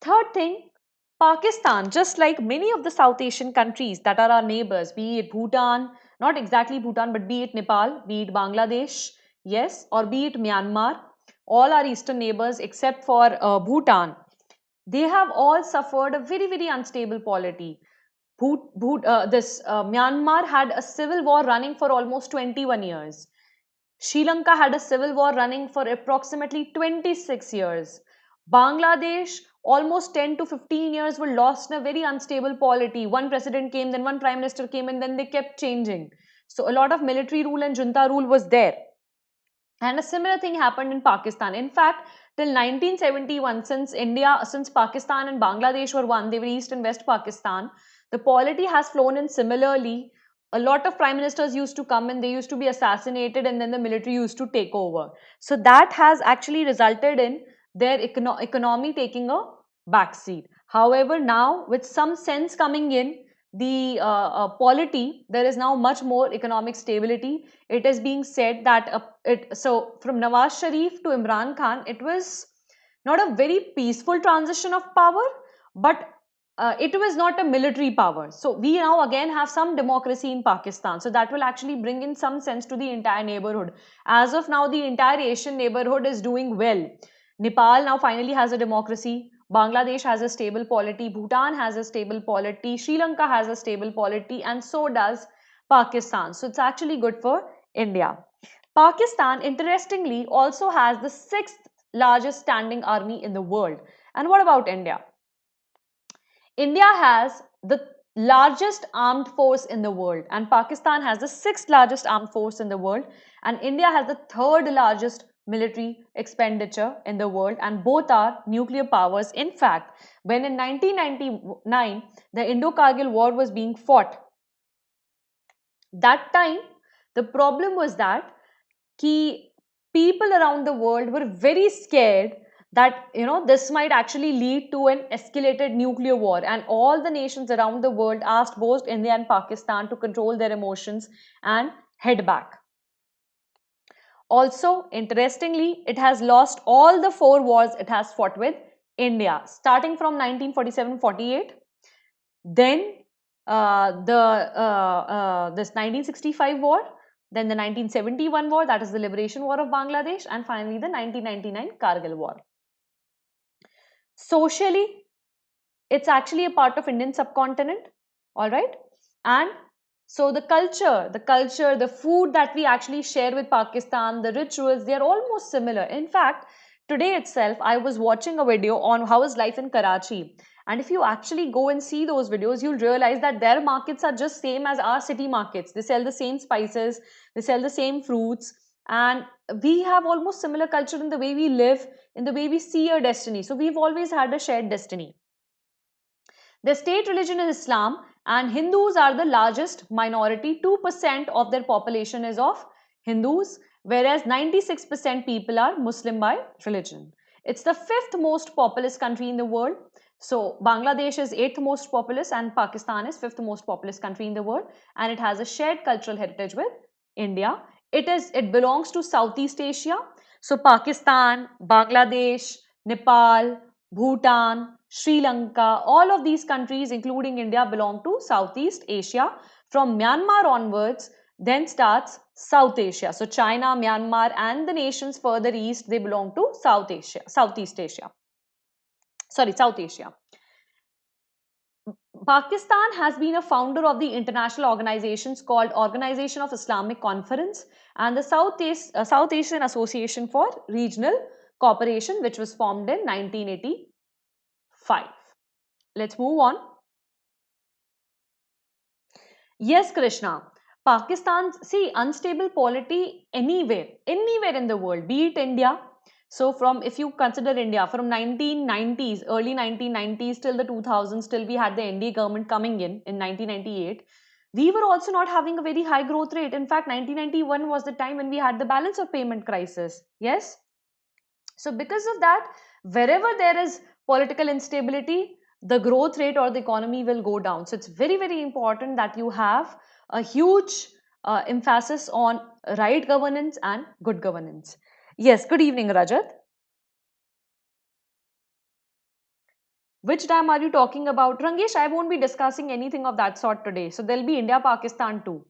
Third thing, Pakistan, just like many of the South Asian countries that are our neighbors, be it Bhutan, not exactly Bhutan, but be it Nepal, be it Bangladesh, yes, or be it Myanmar, all our eastern neighbors except for Bhutan, they have all suffered a very, very unstable polity. Myanmar had a civil war running for almost 21 years. Sri Lanka had a civil war running for approximately 26 years. Bangladesh, almost 10 to 15 years were lost in a very unstable polity. One president came, then one prime minister came, and then they kept changing. So a lot of military rule and junta rule was there. And a similar thing happened in Pakistan. In fact, till 1971, since Pakistan and Bangladesh were one, they were East and West Pakistan, the polity has flown in similarly. A lot of prime ministers used to come and they used to be assassinated, and then the military used to take over. So that has actually resulted in their economy taking a backseat. However, now with some sense coming in, the polity, there is now much more economic stability. It is being said that so from Nawaz Sharif to Imran Khan, it was not a very peaceful transition of power, but it was not a military power. So we now again have some democracy in Pakistan. So that will actually bring in some sense to the entire neighborhood. As of now, the entire Asian neighborhood is doing well. Nepal now finally has a democracy. Bangladesh has a stable polity, Bhutan has a stable polity, Sri Lanka has a stable polity, and so does Pakistan. So it's actually good for India. Pakistan, interestingly, also has the 6th largest standing army in the world. And what about India? India has the largest armed force in the world, and Pakistan has the 6th largest armed force in the world, and India has the 3rd largest military expenditure in the world, and both are nuclear powers. In fact, when in 1999 the Indo-Kargil war was being fought, that time the problem was that people around the world were very scared that this might actually lead to an escalated nuclear war, and all the nations around the world asked both India and Pakistan to control their emotions and head back. Also, interestingly, it has lost all the 4 wars it has fought with India, starting from 1947-48, then this 1965 war, then the 1971 war, that is the liberation war of Bangladesh, and finally the 1999 Kargil war. Socially, it's actually a part of Indian subcontinent, all right? And so the culture, the food that we actually share with Pakistan, the rituals, they are almost similar. In fact, today itself, I was watching a video on how is life in Karachi. And if you actually go and see those videos, you'll realize that their markets are just same as our city markets. They sell the same spices, they sell the same fruits, and we have almost similar culture in the way we live, in the way we see our destiny. So we've always had a shared destiny. The state religion is Islam, and Hindus are the largest minority. 2% of their population is of Hindus, whereas 96% people are Muslim by religion. It's the 5th most populous country in the world. So Bangladesh is 8th most populous and Pakistan is 5th most populous country in the world, and it has a shared cultural heritage with India. It belongs to Southeast Asia. So Pakistan, Bangladesh, Nepal, Bhutan, Sri Lanka, all of these countries including India belong to Southeast Asia. From Myanmar onwards, then starts South Asia. So China, Myanmar and the nations further east, they belong to South Asia, Southeast Asia. Sorry, South Asia. Pakistan has been a founder of the international organizations called Organization of Islamic Conference and the South Asian Association for Regional Cooperation, which was formed in 1985. Let's move on. Yes, Krishna. Pakistan's, unstable polity anywhere in the world, be it India. So if you consider India, from 1990s, early 1990s till the 2000s, till we had the NDA government coming in 1998, we were also not having a very high growth rate. In fact, 1991 was the time when we had the balance of payment crisis. Yes. So because of that, wherever there is political instability, the growth rate or the economy will go down. So it's very, very important that you have a huge emphasis on right governance and good governance. Yes, good evening, Rajat. Which dam are you talking about? Rangesh, I won't be discussing anything of that sort today. So there'll be India, Pakistan too.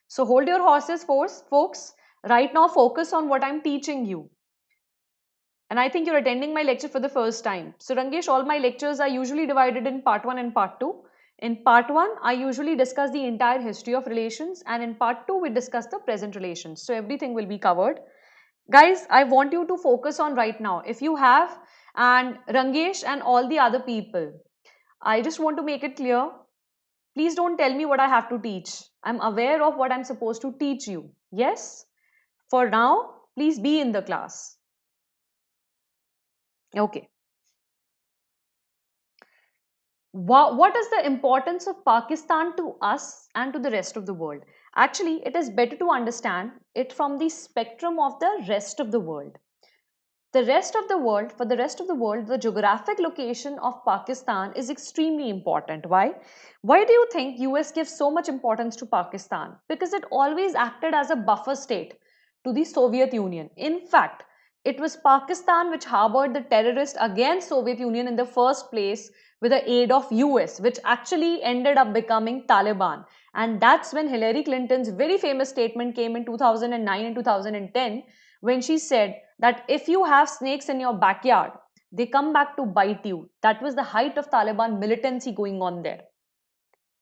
So hold your horses, folks. Right now, focus on what I'm teaching you. And I think you're attending my lecture for the first time. So Rangesh, all my lectures are usually divided in part 1 and part 2. In part 1, I usually discuss the entire history of relations, and in part 2, we discuss the present relations. So everything will be covered. Guys, I want you to focus on right now. If you have, and Rangesh and all the other people, I just want to make it clear, please don't tell me what I have to teach. I'm aware of what I'm supposed to teach you. Yes? For now, please be in the class. Okay. What is the importance of Pakistan to us and to the rest of the world? Actually, it is better to understand it from the spectrum of the rest of the world. The rest of the world, for the rest of the world, the geographic location of Pakistan is extremely important. Why? Why do you think US gives so much importance to Pakistan? Because it always acted as a buffer state to the Soviet Union. In fact, it was Pakistan which harbored the terrorists against Soviet Union in the first place with the aid of US, which actually ended up becoming Taliban. And that's when Hillary Clinton's very famous statement came in 2009 and 2010, when she said that if you have snakes in your backyard, they come back to bite you. That was the height of Taliban militancy going on there.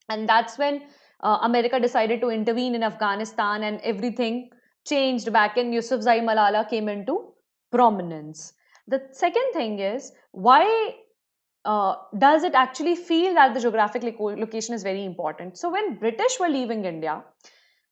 And that's when America decided to intervene in Afghanistan, and everything changed back, and Yousafzai Malala came into prominence. The second thing is, why does it actually feel that the geographic location is very important? So when British were leaving India,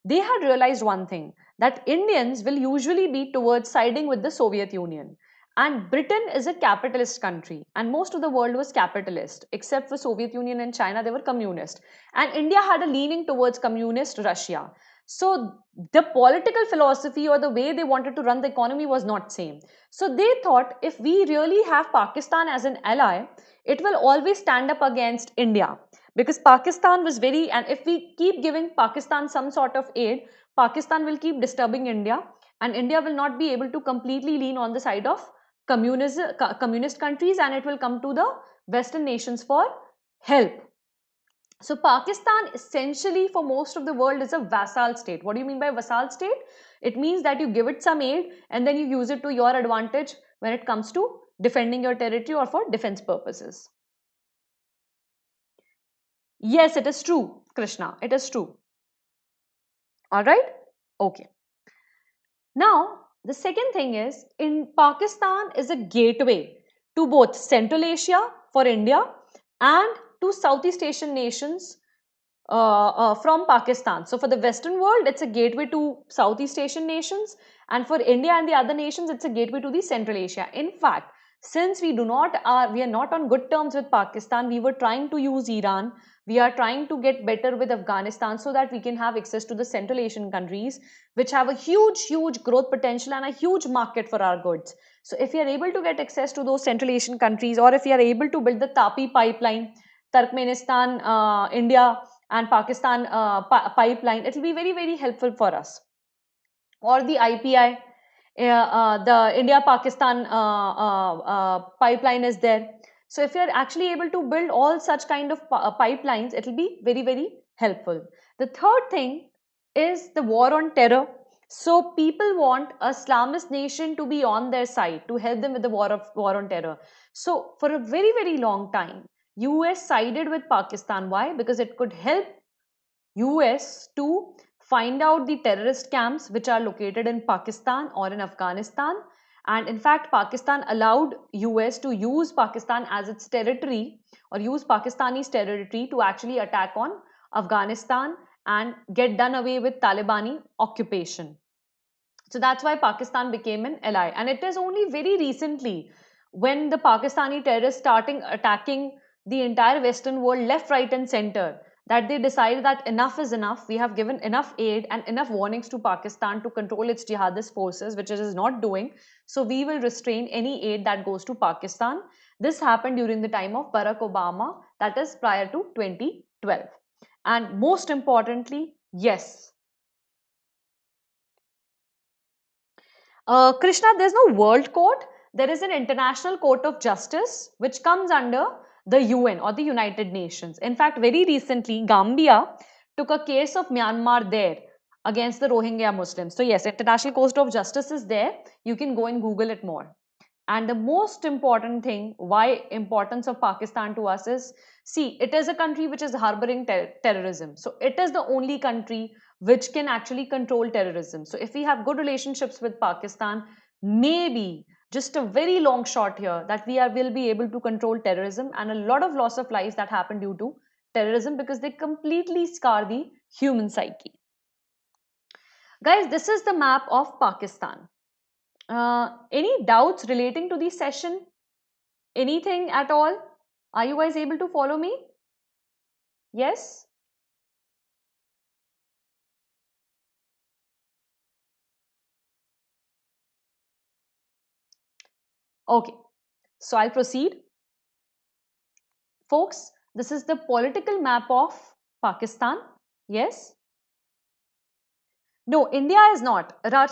they had realized one thing, that Indians will usually be towards siding with the Soviet Union. And Britain is a capitalist country, and most of the world was capitalist, except for Soviet Union and China, they were communist. And India had a leaning towards communist Russia. So the political philosophy or the way they wanted to run the economy was not same. So they thought, if we really have Pakistan as an ally, it will always stand up against India. Because Pakistan was very, and if we keep giving Pakistan some sort of aid, Pakistan will keep disturbing India, and India will not be able to completely lean on the side of communist countries, and it will come to the Western nations for help. So Pakistan essentially for most of the world is a vassal state. What do you mean by vassal state? It means that you give it some aid and then you use it to your advantage when it comes to defending your territory or for defense purposes. Yes, it is true, Krishna. It is true. All right? Okay. Now, the second thing is, in Pakistan is a gateway to both Central Asia for India and to Southeast Asian nations from Pakistan. So for the Western world, it's a gateway to Southeast Asian nations, and for India and the other nations, it's a gateway to the Central Asia. In fact, since we are not on good terms with Pakistan, we were trying to use Iran. We are trying to get better with Afghanistan so that we can have access to the Central Asian countries, which have a huge growth potential and a huge market for our goods. So if we are able to get access to those Central Asian countries, or if we are able to build the Tapi pipeline, Turkmenistan, India and Pakistan pipeline, it will be very helpful for us. Or the IPI, the India-Pakistan pipeline is there. So if you are actually able to build all such kind of pipelines, it will be very helpful. The third thing is the war on terror. So people want a Islamist nation to be on their side to help them with the war on terror. So for a very long time, US sided with Pakistan. Why? Because it could help US to find out the terrorist camps which are located in Pakistan or in Afghanistan. And in fact, Pakistan allowed US to use Pakistan as its territory, or use Pakistani's territory to actually attack on Afghanistan and get done away with Talibani occupation. So that's why Pakistan became an ally. And it is only very recently, when the Pakistani terrorists starting attacking the entire Western world left, right and center, that they decided that enough is enough. We have given enough aid and enough warnings to Pakistan to control its jihadist forces, which it is not doing. So we will restrain any aid that goes to Pakistan. This happened during the time of Barack Obama, that is prior to 2012. And most importantly, yes, Krishna, there's no world court. There is an international court of justice which comes under the UN or the United Nations. In fact, very recently, Gambia took a case of Myanmar there against the Rohingya Muslims. So yes, international court of justice is there. You can go and Google it more. And the most important thing, why importance of Pakistan to us is, see, it is a country which is harboring terrorism. So it is the only country which can actually control terrorism. So if we have good relationships with Pakistan, maybe just a very long shot here that will be able to control terrorism and a lot of loss of lives that happen due to terrorism because they completely scar the human psyche. Guys, this is the map of Pakistan. Any doubts relating to the session? Anything at all? Are you guys able to follow me? Yes? Okay, so I'll proceed. Folks, this is the political map of Pakistan. Yes? No, India is not. Raj,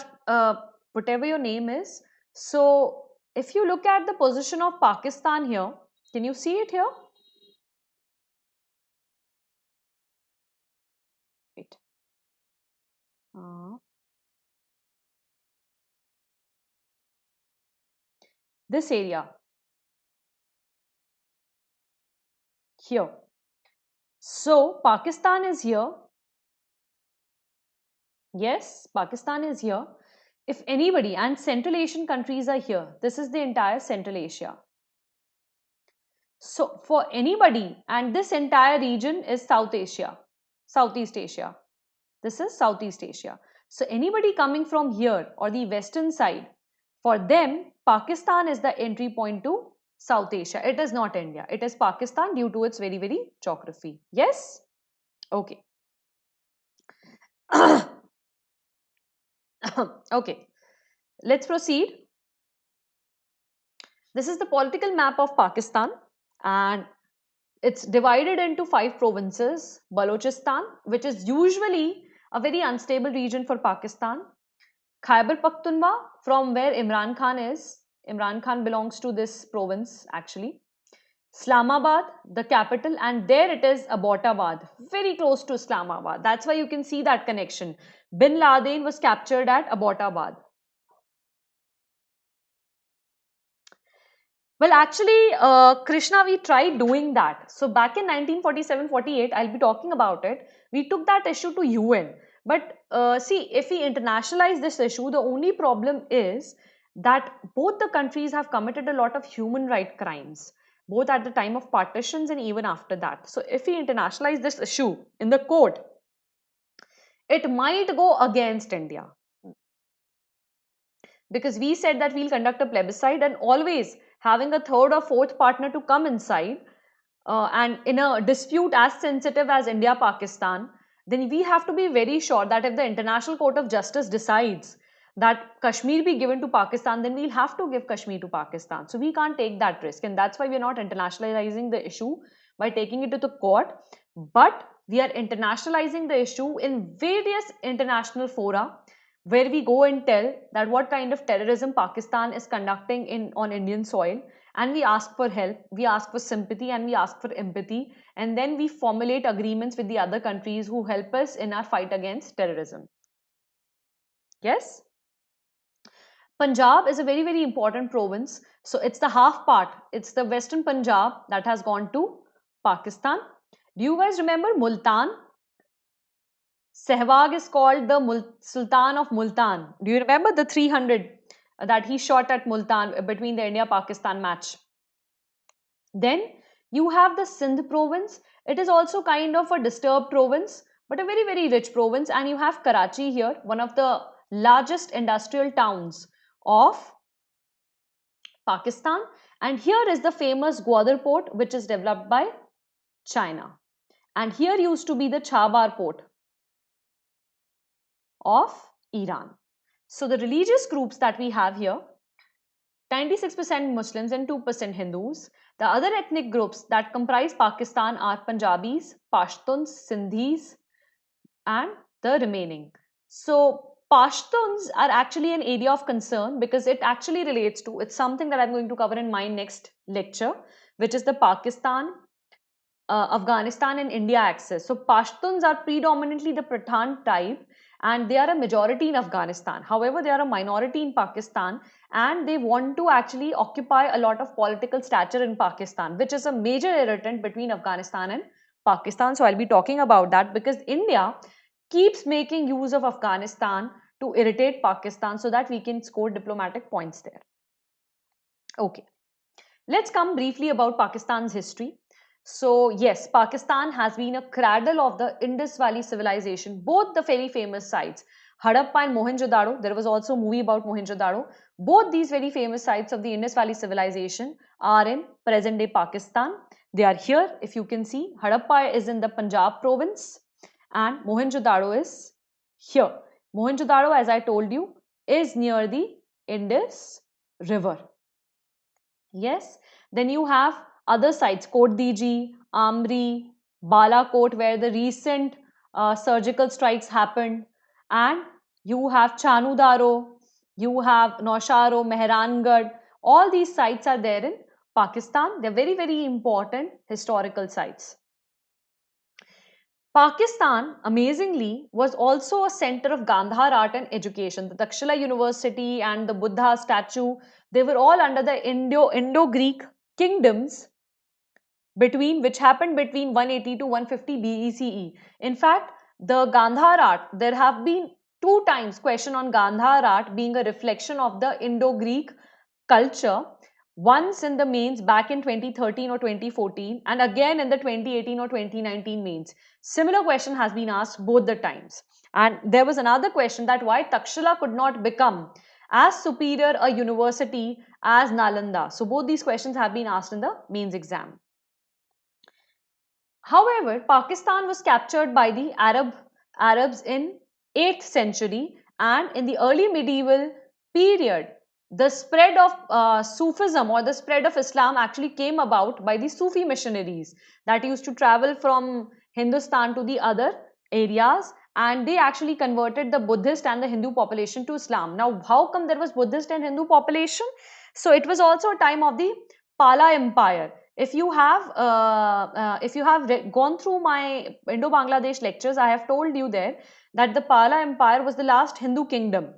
whatever your name is. So, if you look at the position of Pakistan here, can you see it here? Wait. This area here. So, Pakistan is here. Yes, Pakistan is here. If anybody, and Central Asian countries are here, this is the entire Central Asia. So for anybody, and this entire region is South Asia, Southeast Asia. This is Southeast Asia. So anybody coming from here or the western side, for them, Pakistan is the entry point to South Asia. It is not India. It is Pakistan due to its very, very geography. Yes? Okay. Okay. Let's proceed. This is the political map of Pakistan and it's divided into 5 provinces. Balochistan, which is usually a very unstable region for Pakistan. Khyber Pakhtunkhwa, from where Imran Khan is. Imran Khan belongs to this province actually. Islamabad, the capital, and there it is Abbottabad, very close to Islamabad. That's why you can see that connection. Bin Laden was captured at Abbottabad. Well, actually, Krishna, we tried doing that. So back in 1947-48, I'll be talking about it. We took that issue to UN. But see, if we internationalize this issue, the only problem is that both the countries have committed a lot of human rights crimes, both at the time of partitions and even after that. So if we internationalize this issue in the court, it might go against India. Because we said that we'll conduct a plebiscite and always having a third or fourth partner to come inside and in a dispute as sensitive as India-Pakistan, then we have to be very sure that if the International Court of Justice decides that Kashmir be given to Pakistan, then we'll have to give Kashmir to Pakistan. So we can't take that risk, and that's why we're not internationalizing the issue by taking it to the court, but we are internationalizing the issue in various international fora where we go and tell that what kind of terrorism Pakistan is conducting on Indian soil, and we ask for help, we ask for sympathy, and we ask for empathy, and then we formulate agreements with the other countries who help us in our fight against terrorism. Yes? Punjab is a very, very important province. So it's the half part. It's the western Punjab that has gone to Pakistan. Do you guys remember Multan? Sehwag is called the Sultan of Multan. Do you remember the 300 that he shot at Multan between the India-Pakistan match? Then you have the Sindh province. It is also kind of a disturbed province, but a very, very rich province. And you have Karachi here, one of the largest industrial towns of Pakistan. And here is the famous Gwadar port, which is developed by China. And here used to be the Chabar port of Iran. So the religious groups that we have here, 96% Muslims and 2% Hindus. The other ethnic groups that comprise Pakistan are Punjabis, Pashtuns, Sindhis, and the remaining. So Pashtuns are actually an area of concern because it actually relates to, it's something that I'm going to cover in my next lecture, which is the Pakistan, Afghanistan and India axis. So Pashtuns are predominantly the Pathan type and they are a majority in Afghanistan. However, they are a minority in Pakistan and they want to actually occupy a lot of political stature in Pakistan, which is a major irritant between Afghanistan and Pakistan. So I'll be talking about that because India keeps making use of Afghanistan to irritate Pakistan so that we can score diplomatic points there. Okay, let's come briefly about Pakistan's history. So yes, Pakistan has been a cradle of the Indus Valley civilization, both the very famous sites, Harappa and Mohenjo-daro. There was also a movie about Mohenjo-daro. Both these very famous sites of the Indus Valley civilization are in present-day Pakistan. They are here, if you can see. Harappa is in the Punjab province and Mohenjo-daro is here. Mohenjo-daro, as I told you, is near the Indus River. Yes, then you have other sites, Kotdiji, Amri, Balakot, where the recent surgical strikes happened, and you have Chanudaro, you have Nausharo, Mehrangarh. All these sites are there in Pakistan. They're very, very important historical sites. Pakistan, amazingly, was also a center of Gandhar art and education. The Takshila University and the Buddha statue, they were all under the Indo-Greek kingdoms which happened between 180 to 150 BCE. In fact, the Gandhar art, there have been 2 times question on Gandhar art being a reflection of the Indo-Greek culture, once in the mains back in 2013 or 2014 and again in the 2018 or 2019 mains. Similar question has been asked both the times. And there was another question that why Takshila could not become as superior a university as Nalanda. So both these questions have been asked in the mains exam. However, Pakistan was captured by the Arabs in 8th century and in the early medieval period, the spread of Sufism or the spread of Islam actually came about by the Sufi missionaries that used to travel from Hindustan to the other areas and they actually converted the Buddhist and the Hindu population to Islam. Now, how come there was Buddhist and Hindu population? So, it was also a time of the Pala Empire. If you have gone through my Indo-Bangladesh lectures, I have told you there that the Pala Empire was the last Hindu kingdom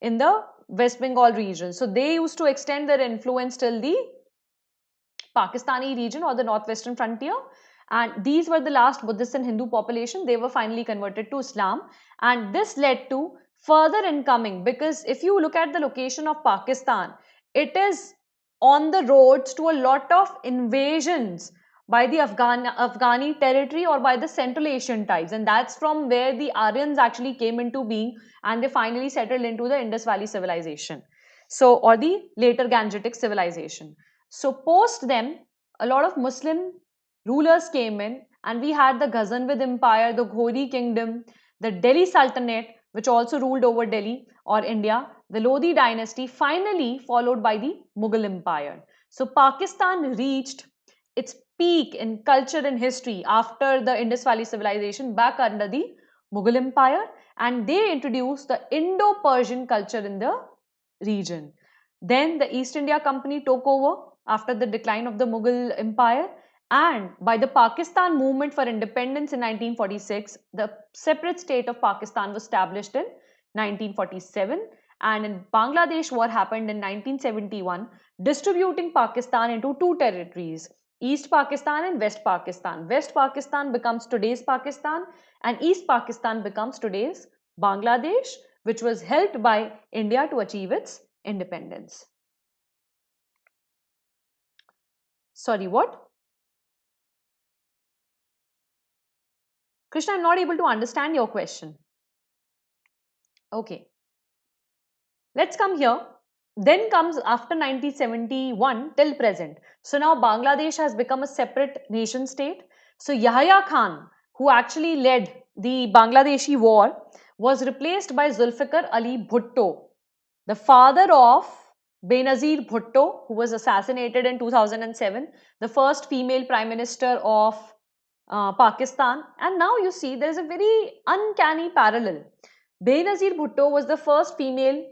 in the West Bengal region. So they used to extend their influence till the Pakistani region or the northwestern frontier. And these were the last Buddhist and Hindu population. They were finally converted to Islam. And this led to further incoming because if you look at the location of Pakistan, it is on the roads to a lot of invasions by the Afghani territory or by the Central Asian types, and that's from where the Aryans actually came into being and they finally settled into the Indus Valley civilization, so or the later Gangetic civilization. So post them, a lot of Muslim rulers came in and we had the Ghazanvid Empire, the Ghori kingdom, the Delhi Sultanate, which also ruled over Delhi or India, the Lodi dynasty, finally followed by the Mughal Empire. So Pakistan reached its peak in culture and history after the Indus Valley civilization back under the Mughal Empire and they introduced the Indo-Persian culture in the region. Then the East India Company took over after the decline of the Mughal Empire and by the Pakistan movement for independence in 1946, the separate state of Pakistan was established in 1947 and in Bangladesh war happened in 1971, distributing Pakistan into 2 territories, East Pakistan and West Pakistan. West Pakistan becomes today's Pakistan and East Pakistan becomes today's Bangladesh, which was helped by India to achieve its independence. Sorry, what? Krishna, I'm not able to understand your question. Okay. Let's come here. Then comes after 1971 till present. So now Bangladesh has become a separate nation state. So Yahya Khan, who actually led the Bangladeshi war, was replaced by Zulfikar Ali Bhutto, the father of Benazir Bhutto, who was assassinated in 2007, the first female prime minister of Pakistan. And now you see there is a very uncanny parallel. Benazir Bhutto was the first female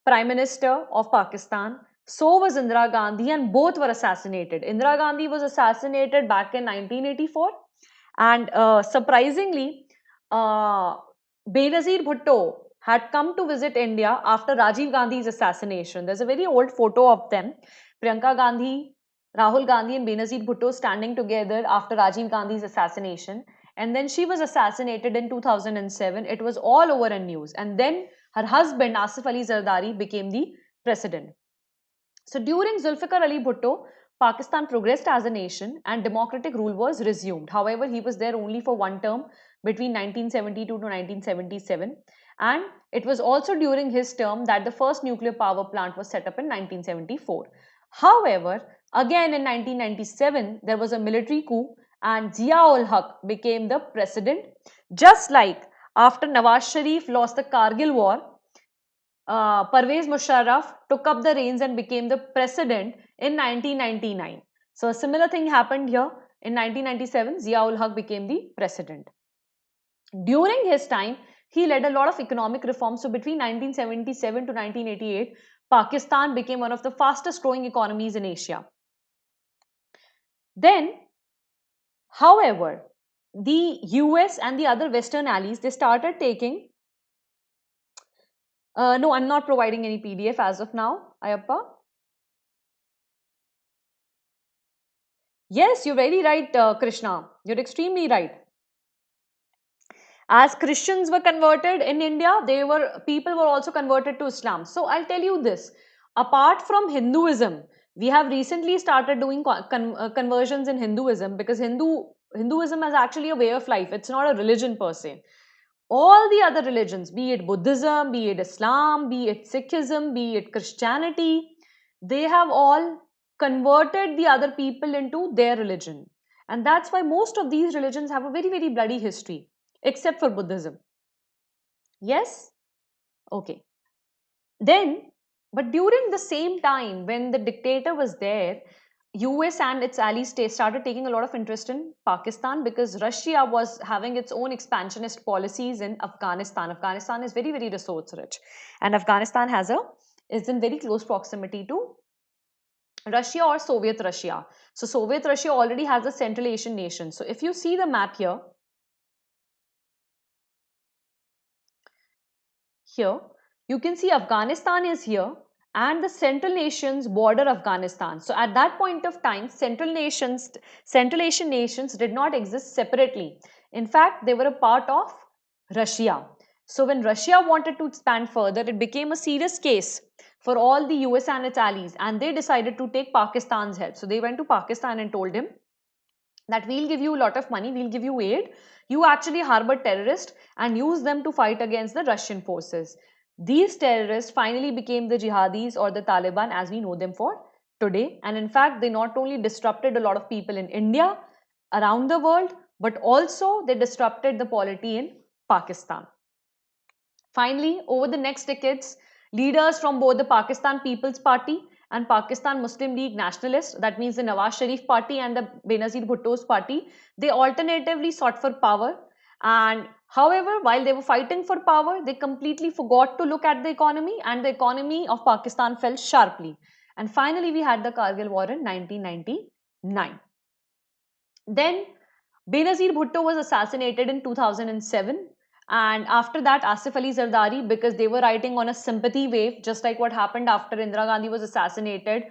prime minister of Pakistan. So was Indira Gandhi, and both were assassinated. Indira Gandhi was assassinated back in 1984, and surprisingly, Benazir Bhutto had come to visit India after Rajiv Gandhi's assassination. There's a very old photo of them, Priyanka Gandhi, Rahul Gandhi and Benazir Bhutto standing together after Rajiv Gandhi's assassination. And then she was assassinated in 2007. It was all over in news. And then her husband, Asif Ali Zardari, became the president. So during Zulfikar Ali Bhutto, Pakistan progressed as a nation and democratic rule was resumed. However, he was there only for one term between 1972 to 1977. And it was also during his term that the first nuclear power plant was set up in 1974. However, again in 1997, there was a military coup and Zia-ul-Haq became the president. Just like after Nawaz Sharif lost the Kargil war, Parvez Musharraf took up the reins and became the president in 1999. So a similar thing happened here. In 1997, Zia-ul-Haq became the president. During his time, he led a lot of economic reforms. So between 1977 to 1988, Pakistan became one of the fastest growing economies in Asia. Then, however, the US and the other Western allies, they started taking no, I'm not providing any PDF as of now, Ayappa. Yes, you're very right, Krishna. You're extremely right. As Christians were converted in India, people were also converted to Islam. So I'll tell you this. Apart from Hinduism, we have recently started doing conversions in Hinduism because Hinduism is actually a way of life. It's not a religion per se. All the other religions, be it Buddhism, be it Islam, be it Sikhism, be it Christianity, they have all converted the other people into their religion. And that's why most of these religions have a very, very bloody history, except for Buddhism. Yes? Okay. Then, but during the same time, when the dictator was there, US and its allies started taking a lot of interest in Pakistan because Russia was having its own expansionist policies in Afghanistan. Afghanistan is very, very resource rich, and Afghanistan is in very close proximity to Russia or Soviet Russia. So Soviet Russia already has a Central Asian nation. So if you see the map here, you can see Afghanistan is here and the Central nations border Afghanistan. So at that point of time, Central Asian nations did not exist separately. In fact, they were a part of Russia. So when Russia wanted to expand further, it became a serious case for all the US and its allies, and they decided to take Pakistan's help. So they went to Pakistan and told him that we'll give you a lot of money, we'll give you aid. You actually harbor terrorists and use them to fight against the Russian forces. These terrorists finally became the jihadis or the Taliban as we know them for today. And in fact, they not only disrupted a lot of people in India, around the world, but also they disrupted the polity in Pakistan. Finally, over the next decades, leaders from both the Pakistan People's Party and Pakistan Muslim League Nationalists, that means the Nawaz Sharif party and the Benazir Bhutto's party, they alternatively sought for power. And however, while they were fighting for power, they completely forgot to look at the economy, and the economy of Pakistan fell sharply. And finally, we had the Kargil War in 1999. Then Benazir Bhutto was assassinated in 2007. And after that, Asif Ali Zardari, because they were riding on a sympathy wave, just like what happened after Indira Gandhi was assassinated,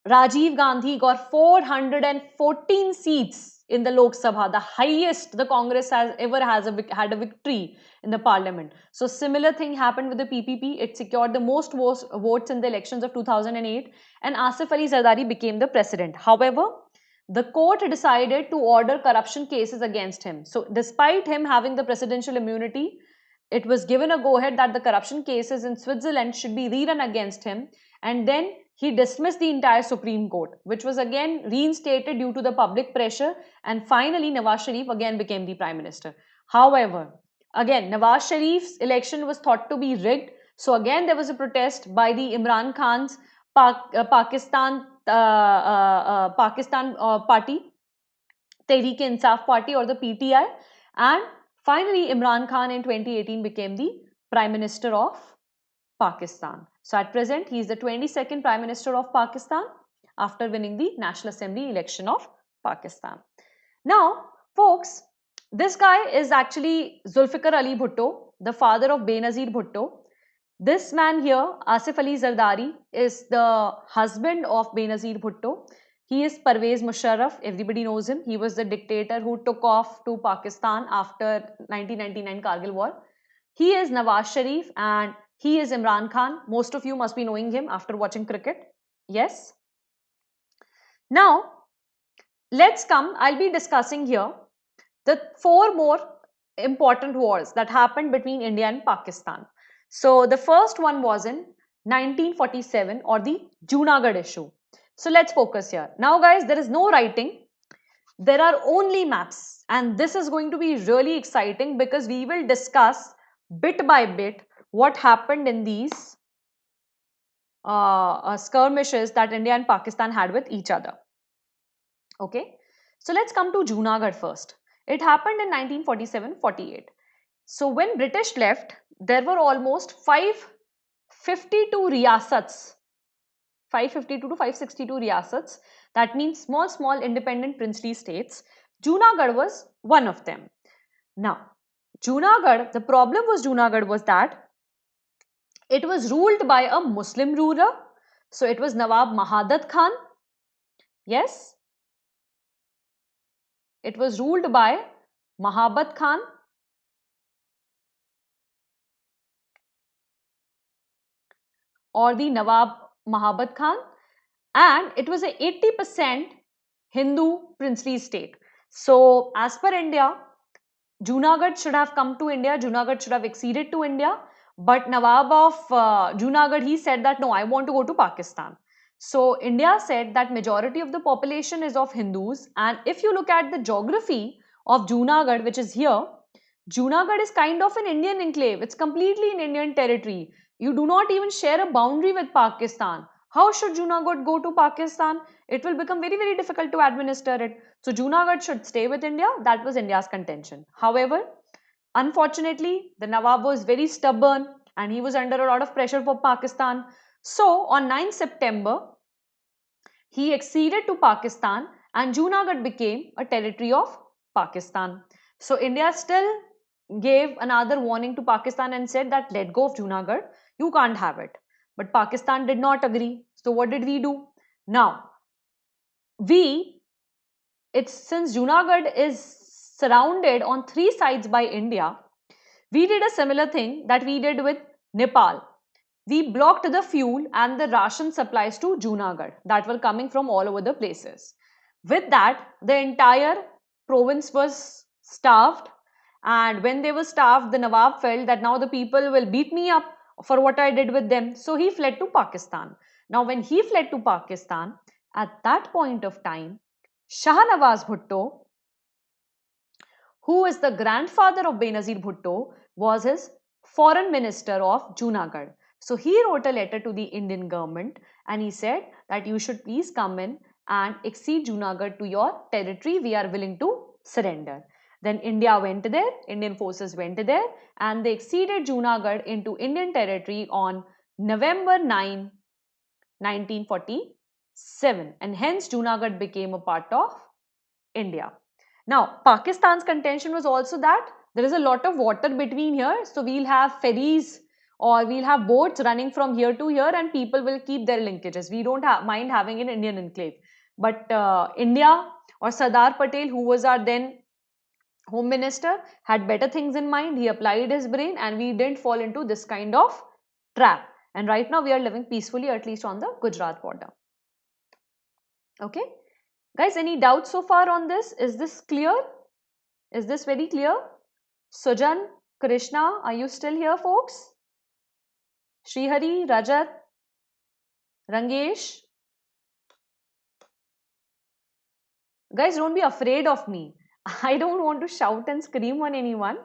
Rajiv Gandhi got 414 seats in the Lok Sabha, the highest the Congress has ever had a victory in the parliament. So similar thing happened with the PPP. It secured the most votes in the elections of 2008, and Asif Ali Zardari became the president. However, the court decided to order corruption cases against him. So despite him having the presidential immunity, it was given a go-ahead that the corruption cases in Switzerland should be rerun against him, and then he dismissed the entire Supreme Court, which was again reinstated due to the public pressure, and finally Nawaz Sharif again became the Prime Minister. However, again Nawaz Sharif's election was thought to be rigged, so again there was a protest by the Imran Khan's Pakistan party, Tehreek-e-Insaf party, or the PTI, and finally Imran Khan in 2018 became the Prime Minister of Pakistan. So at present, he is the 22nd Prime Minister of Pakistan after winning the National Assembly election of Pakistan. Now, folks, this guy is actually Zulfikar Ali Bhutto, the father of Benazir Bhutto. This man here, Asif Ali Zardari, is the husband of Benazir Bhutto. He is Parvez Musharraf, everybody knows him. He was the dictator who took off to Pakistan after 1999 Kargil war. He is Nawaz Sharif and he is Imran Khan. Most of you must be knowing him after watching cricket. Yes. Now, let's come. I'll be discussing here the 4 more important wars that happened between India and Pakistan. So, the first one was in 1947, or the Junagadh issue. So, let's focus here. Now, guys, there is no writing. There are only maps. And this is going to be really exciting because we will discuss bit by bit what happened in these skirmishes that India and Pakistan had with each other. Okay, so let's come to Junagadh first. It happened in 1947-48. So when British left, there were almost 552 riyasats, 552 to 562 riyasats. That means small independent princely states. Junagadh was one of them. Now, Junagadh, the problem was Junagadh was that it was ruled by a Muslim ruler. So it was Nawab Mahadat Khan. Yes. It was ruled by Mahabat Khan. Or the Nawab Mahabat Khan. And it was a 80% Hindu princely state. So as per India, Junagadh should have come to India. Junagadh should have acceded to India. But Nawab of Junagadh, he said that no, I want to go to Pakistan. So India said that majority of the population is of Hindus, and if you look at the geography of Junagadh, which is here, Junagadh is kind of an Indian enclave. It's completely in Indian territory. You do not even share a boundary with Pakistan. How should Junagadh go to Pakistan? It will become very difficult to administer it. So Junagadh should stay with India. That was India's contention. However, unfortunately, the Nawab was very stubborn and he was under a lot of pressure for Pakistan. So, on 9 September, he acceded to Pakistan and Junagadh became a territory of Pakistan. So, India still gave another warning to Pakistan and said that let go of Junagadh, you can't have it. But Pakistan did not agree. So, what did we do? Now, since Junagadh is surrounded on 3 sides by India, we did a similar thing that we did with Nepal. We blocked the fuel and the ration supplies to Junagadh that were coming from all over the places. With that, the entire province was starved, and when they were starved, the Nawab felt that now the people will beat me up for what I did with them. So he fled to Pakistan. Now when he fled to Pakistan, at that point of time, Shah Nawaz Bhutto, who is the grandfather of Benazir Bhutto, was his foreign minister of Junagadh. So he wrote a letter to the Indian government and he said that you should please come in and accede Junagadh to your territory. We are willing to surrender. Then India went there, Indian forces went there, and they acceded Junagadh into Indian territory on November 9, 1947, and hence Junagadh became a part of India. Now, Pakistan's contention was also that there is a lot of water between here, so we'll have ferries or we'll have boats running from here to here and people will keep their linkages. We don't mind having an Indian enclave. But India or Sardar Patel, who was our then Home Minister, had better things in mind. He applied his brain and we didn't fall into this kind of trap. And right now we are living peacefully, at least on the Gujarat border. Okay. Guys, any doubts so far on this? Is this clear? Is this very clear? Sujan, Krishna, are you still here, folks? Srihari, Rajat, Rangesh? Guys, don't be afraid of me. I don't want to shout and scream on anyone.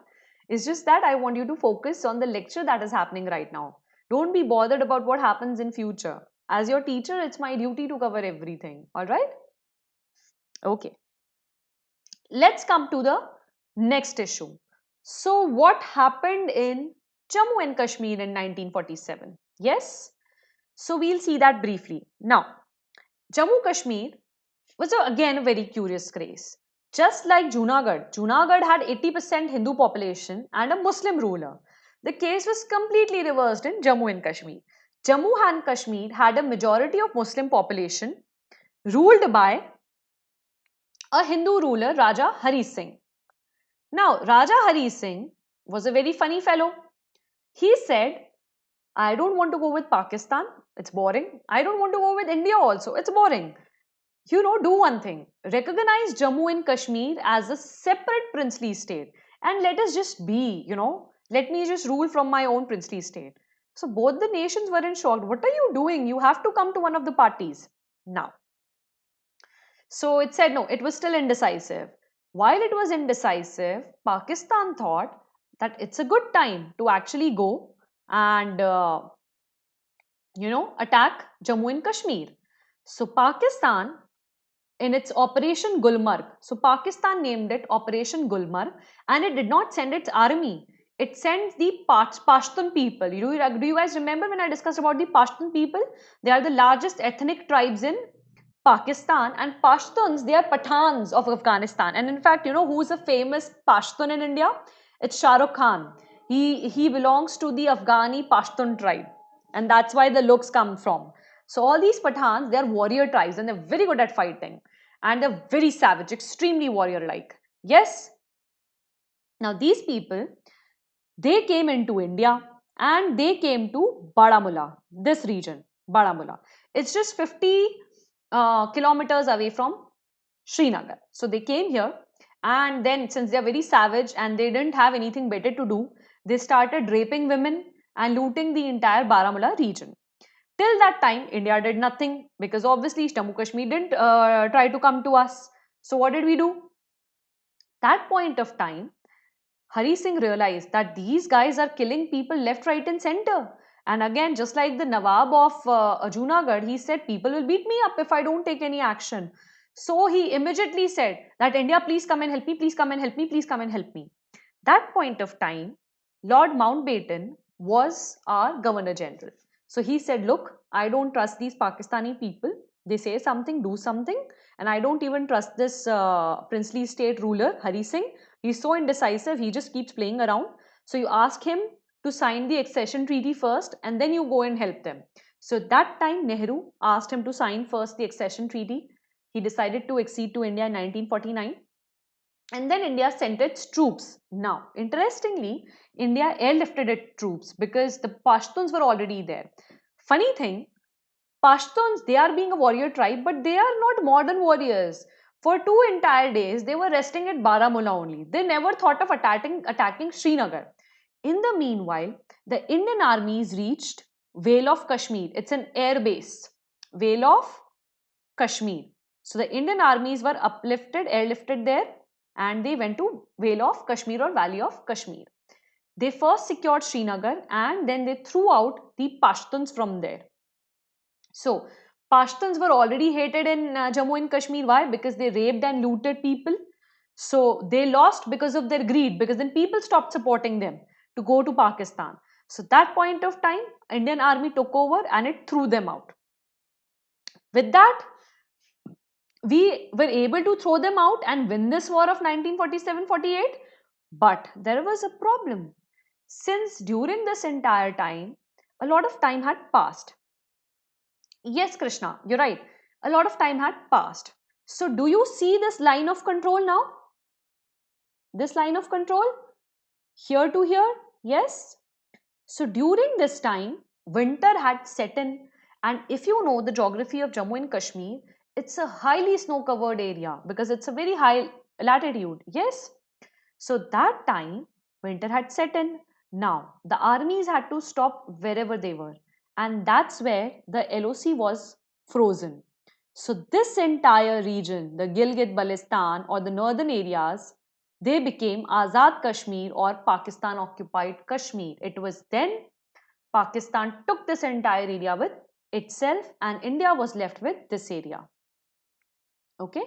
It's just that I want you to focus on the lecture that is happening right now. Don't be bothered about what happens in future. As your teacher, it's my duty to cover everything. All right? Okay. Let's come to the next issue. So, what happened in Jammu and Kashmir in 1947? Yes? So, we'll see that briefly. Now, Jammu Kashmir was again a very curious case. Just like Junagadh had 80% Hindu population and a Muslim ruler. The case was completely reversed in Jammu and Kashmir. Jammu and Kashmir had a majority of Muslim population ruled by a Hindu ruler, Raja Hari Singh. Now, Raja Hari Singh was a very funny fellow. He said, I don't want to go with Pakistan, it's boring. I don't want to go with India also, it's boring. Do one thing. Recognize Jammu and Kashmir as a separate princely state and let us just be, let me just rule from my own princely state. So both the nations were in shock. What are you doing? You have to come to one of the parties. Now, so it said no, it was still indecisive. While it was indecisive, Pakistan thought that it's a good time to actually go and, attack Jammu and Kashmir. So Pakistan, in its Operation Gulmarg, so Pakistan named it Operation Gulmarg, and it did not send its army. It sent the Pashtun people. Do you guys remember when I discussed about the Pashtun people? They are the largest ethnic tribes in Pakistan, and Pashtuns, they are Pathans of Afghanistan. And in fact, who's a famous Pashtun in India? It's Shah Rukh Khan. He belongs to the Afghani Pashtun tribe, and that's why the looks come from. So all these Pathans, they are warrior tribes and they're very good at fighting and they're very savage, extremely warrior-like. Yes? Now these people, they came into India and they came to Baramulla, this region, Baramulla. It's just 50 kilometers away from Srinagar. So they came here, and then since they are very savage and they didn't have anything better to do, they started raping women and looting the entire Baramulla region. Till that time, India did nothing because obviously Jammu Kashmir didn't try to come to us. So what did we do? That point of time, Hari Singh realized that these guys are killing people left, right and center. And again, just like the Nawab of Junagadh, he said, people will beat me up if I don't take any action. So he immediately said that India, please come and help me, please come and help me, please come and help me. That point of time, Lord Mountbatten was our Governor General. So he said, look, I don't trust these Pakistani people. They say something, do something. And I don't even trust this princely state ruler, Hari Singh. He's so indecisive, he just keeps playing around. So you ask him to sign the accession treaty first and then you go and help them. So that time Nehru asked him to sign first the accession treaty. He decided to accede to India in 1949. And then India sent its troops. Now, interestingly, India airlifted its troops because the Pashtuns were already there. Funny thing, Pashtuns, they are being a warrior tribe, but they are not modern warriors. For 2 entire days, they were resting at Baramulla only. They never thought of attacking Srinagar. In the meanwhile, the Indian armies reached Vale of Kashmir. It's an air base. Vale of Kashmir. So the Indian armies were airlifted there, and they went to Vale of Kashmir or Valley of Kashmir. They first secured Srinagar and then they threw out the Pashtuns from there. So Pashtuns were already hated in Jammu and Kashmir. Why? Because they raped and looted people. So they lost because of their greed, because then people stopped supporting them to go to Pakistan. So that point of time, Indian army took over and it threw them out. With that, we were able to throw them out and win this war of 1947-48. But there was a problem. Since during this entire time, a lot of time had passed. Yes, Krishna, you're right. A lot of time had passed. So do you see this line of control now? This line of control? Here to here? Yes? So during this time, winter had set in, and if you know the geography of Jammu and Kashmir, it's a highly snow-covered area because it's a very high latitude. Yes? So that time, winter had set in. Now, the armies had to stop wherever they were and that's where the LOC was frozen. So this entire region, the Gilgit-Baltistan or the northern areas, they became Azad Kashmir or Pakistan occupied Kashmir. It was then Pakistan took this entire area with itself and India was left with this area. Okay,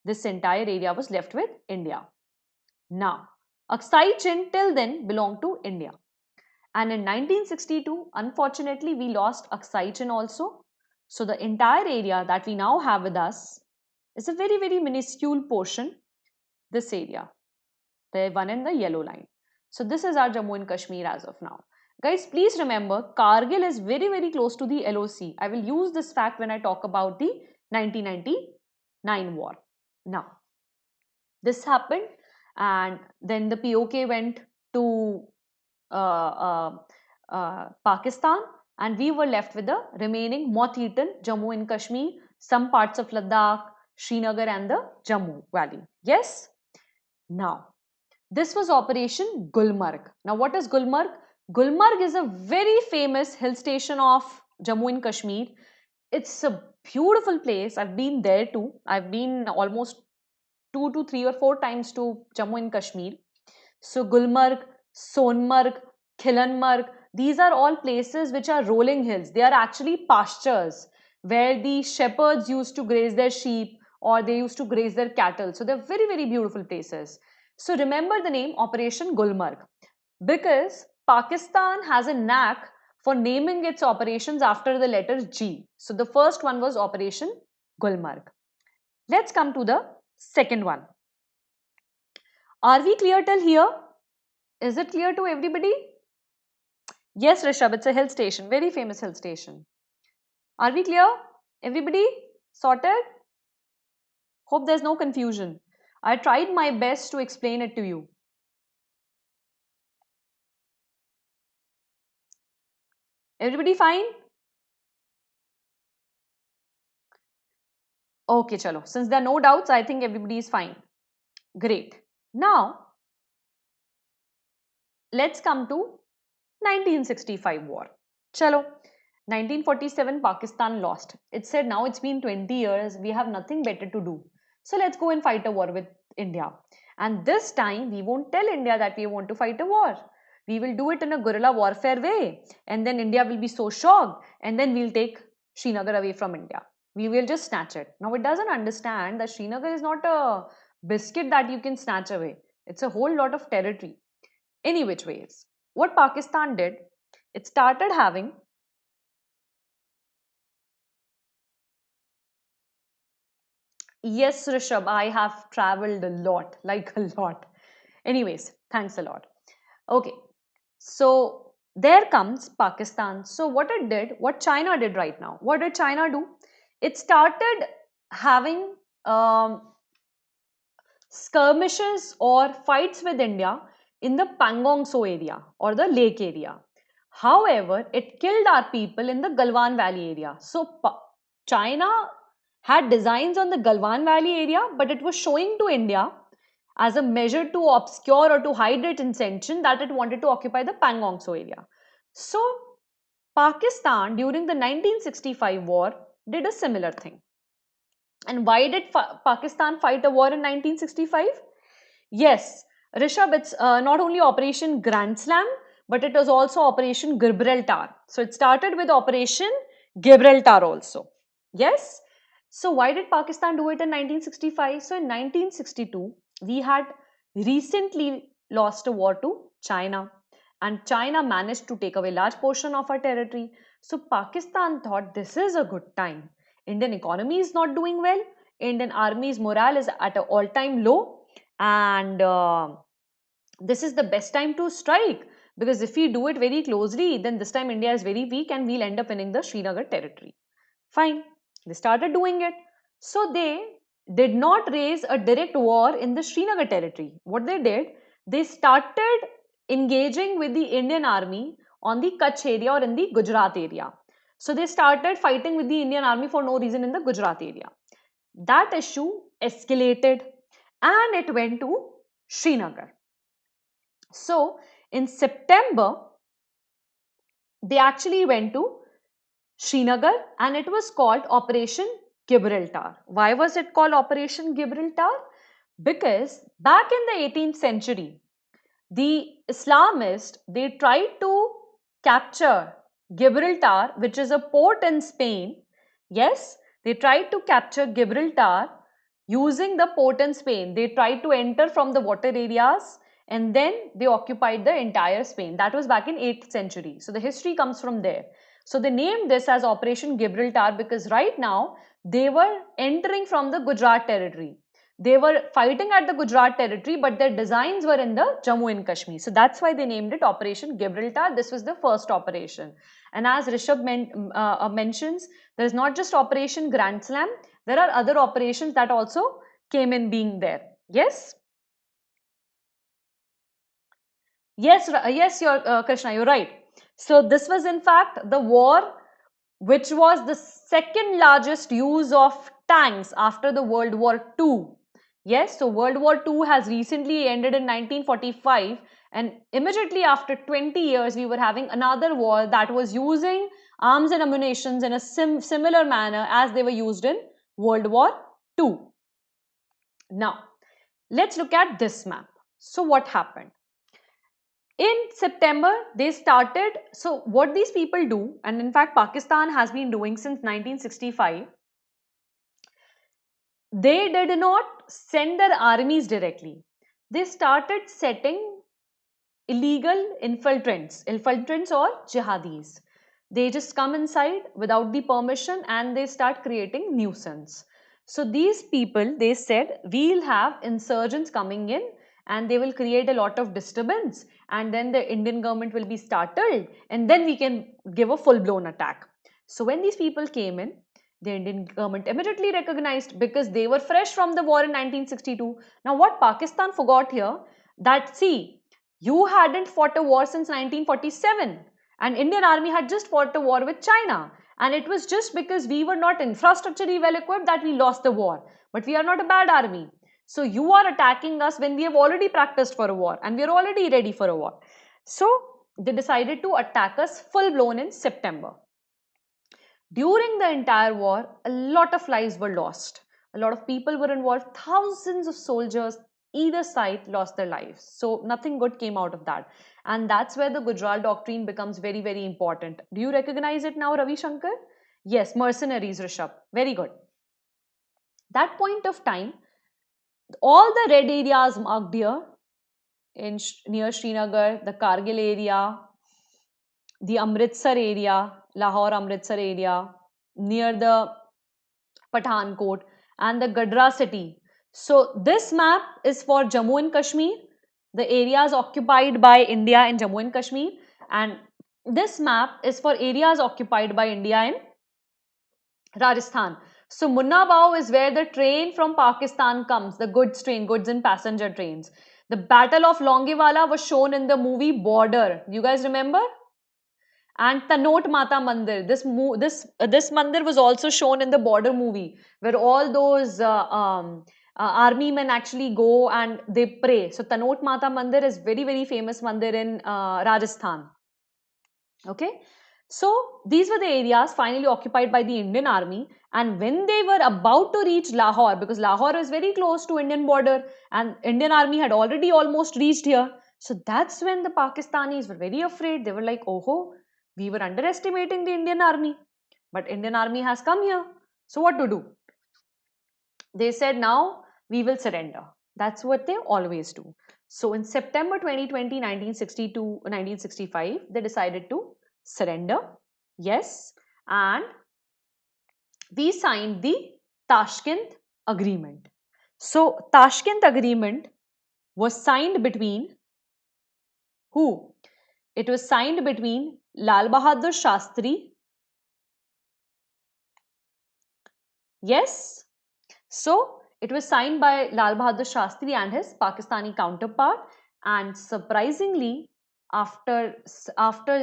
this entire area was left with India. Now, Aksai Chin till then belonged to India. And in 1962, unfortunately, we lost Aksai Chin also. So the entire area that we now have with us is a very, very minuscule portion, this area, the one in the yellow line. So this is our Jammu and Kashmir as of now. Guys, please remember, Kargil is very, very close to the LOC. I will use this fact when I talk about the 1999 war. Now, this happened and then the POK went to Pakistan and we were left with the remaining moth-eaten Jammu and Kashmir, some parts of Ladakh, Srinagar and the Jammu Valley. Yes? Now, this was Operation Gulmarg. Now, what is Gulmarg? Gulmarg is a very famous hill station of Jammu and Kashmir. It's a beautiful place. I've been there too. I've been almost 2 to 3 or 4 times to Jammu and Kashmir. So Gulmarg, Sonmarg, Khilanmarg, these are all places which are rolling hills. They are actually pastures where the shepherds used to graze their sheep or they used to graze their cattle. So they're very, very beautiful places. So remember the name Operation Gulmarg because Pakistan has a knack for naming its operations after the letter G. So the first one was Operation Gulmarg. Let's come to the second one. Are we clear till here? Is it clear to everybody? Yes, Rishabh, it's a hill station, very famous hill station. Are we clear? Everybody sorted? Hope there's no confusion. I tried my best to explain it to you. Everybody fine? Okay, chalo. Since there are no doubts, I think everybody is fine. Great. Now, let's come to 1965 war. Chalo. 1947, Pakistan lost. It said now it's been 20 years, we have nothing better to do. So let's go and fight a war with India. And this time, we won't tell India that we want to fight a war. We will do it in a guerrilla warfare way. And then India will be so shocked. And then we'll take Srinagar away from India. We will just snatch it. Now, it doesn't understand that Srinagar is not a biscuit that you can snatch away. It's a whole lot of territory. Any which ways. What Pakistan did, it started having Yes, Rishabh, I have traveled a lot, like a lot. Anyways, thanks a lot. Okay, so there comes Pakistan. So what it did, what China did right now, what did China do? It started having skirmishes or fights with India in the Pangong Tso area or the lake area. However, it killed our people in the Galwan Valley area. So China had designs on the Galwan Valley area, but it was showing to India as a measure to obscure or to hide its intention that it wanted to occupy the Pangong Tso area. So Pakistan during the 1965 war did a similar thing. And why did Pakistan fight a war in 1965? Yes, Rishabh, it's not only Operation Grand Slam, but it was also Operation Gibraltar. So it started with Operation Gibraltar also. Yes? So why did Pakistan do it in 1965? So in 1962, we had recently lost a war to China. And China managed to take away large portion of our territory. So Pakistan thought this is a good time. Indian economy is not doing well. Indian army's morale is at an all-time low. And this is the best time to strike. Because if we do it very closely, then this time India is very weak and we'll end up winning the Srinagar territory. Fine. They started doing it. So they did not raise a direct war in the Srinagar territory. What they did, they started engaging with the Indian army on the Kutch area or in the Gujarat area. So they started fighting with the Indian army for no reason in the Gujarat area. That issue escalated and it went to Srinagar. So in September, they actually went to Srinagar, and it was called Operation Gibraltar. Why was it called Operation Gibraltar? Because back in the 18th century, the Islamists, they tried to capture Gibraltar, which is a port in Spain. Yes, they tried to capture Gibraltar using the port in Spain. They tried to enter from the water areas and then they occupied the entire Spain. That was back in 8th century. So the history comes from there. So they named this as Operation Gibraltar because right now they were entering from the Gujarat territory. They were fighting at the Gujarat territory, but their designs were in the Jammu and Kashmir. So that's why they named it Operation Gibraltar. This was the first operation. And as Rishabh mentions, there is not just Operation Grand Slam, there are other operations that also came in being there. Yes? Yes, Krishna, you're right. So this was in fact the war which was the second largest use of tanks after the World War II. Yes, so World War II has recently ended in 1945, and immediately after 20 years we were having another war that was using arms and ammunitions in a similar manner as they were used in World War II. Now, let's look at this map. So what happened? In September, they started, so what these people do, and in fact Pakistan has been doing since 1965, they did not send their armies directly. They started setting illegal infiltrants or jihadis. They just come inside without the permission and they start creating nuisance. So these people, they said, we'll have insurgents coming in and they will create a lot of disturbance and then the Indian government will be startled and then we can give a full-blown attack. So when these people came in, the Indian government immediately recognized because they were fresh from the war in 1962. Now what Pakistan forgot here, that see, you hadn't fought a war since 1947 and Indian army had just fought a war with China, and it was just because we were not infrastructurally well equipped that we lost the war. But we are not a bad army. So you are attacking us when we have already practiced for a war and we are already ready for a war. So they decided to attack us full blown in September. During the entire war, a lot of lives were lost. A lot of people were involved. Thousands of soldiers, either side, lost their lives. So nothing good came out of that. And that's where the Gujarat Doctrine becomes very, very important. Do you recognize it now, Ravi Shankar? Yes, mercenaries, Rishabh. Very good. That point of time, all the red areas marked here near Srinagar, the Kargil area, the Amritsar area, Lahore Amritsar area, near the Pathankot and the Gadra city. So this map is for Jammu and Kashmir, the areas occupied by India in Jammu and Kashmir, and this map is for areas occupied by India in Rajasthan. So Munna Bhau is where the train from Pakistan comes, the goods train, goods and passenger trains. The Battle of Longewala was shown in the movie Border. You guys remember? And Tanot Mata Mandir. This mandir was also shown in the Border movie, where all those army men actually go and they pray. So Tanot Mata Mandir is very, very famous mandir in Rajasthan. Okay. So these were the areas finally occupied by the Indian army, and when they were about to reach Lahore, because Lahore is very close to Indian border and Indian army had already almost reached here, so that's when the Pakistanis were very afraid. They were like, oh, we were underestimating the Indian army, but Indian army has come here. So what to do? They said, now we will surrender. That's what they always do. So in September 2020, 1962, 1965, they decided to surrender. Yes. And we signed the Tashkent Agreement. So Tashkent Agreement was signed between who? It was signed between Lal Bahadur Shastri. Yes. So it was signed by Lal Bahadur Shastri and his Pakistani counterpart, and surprisingly, after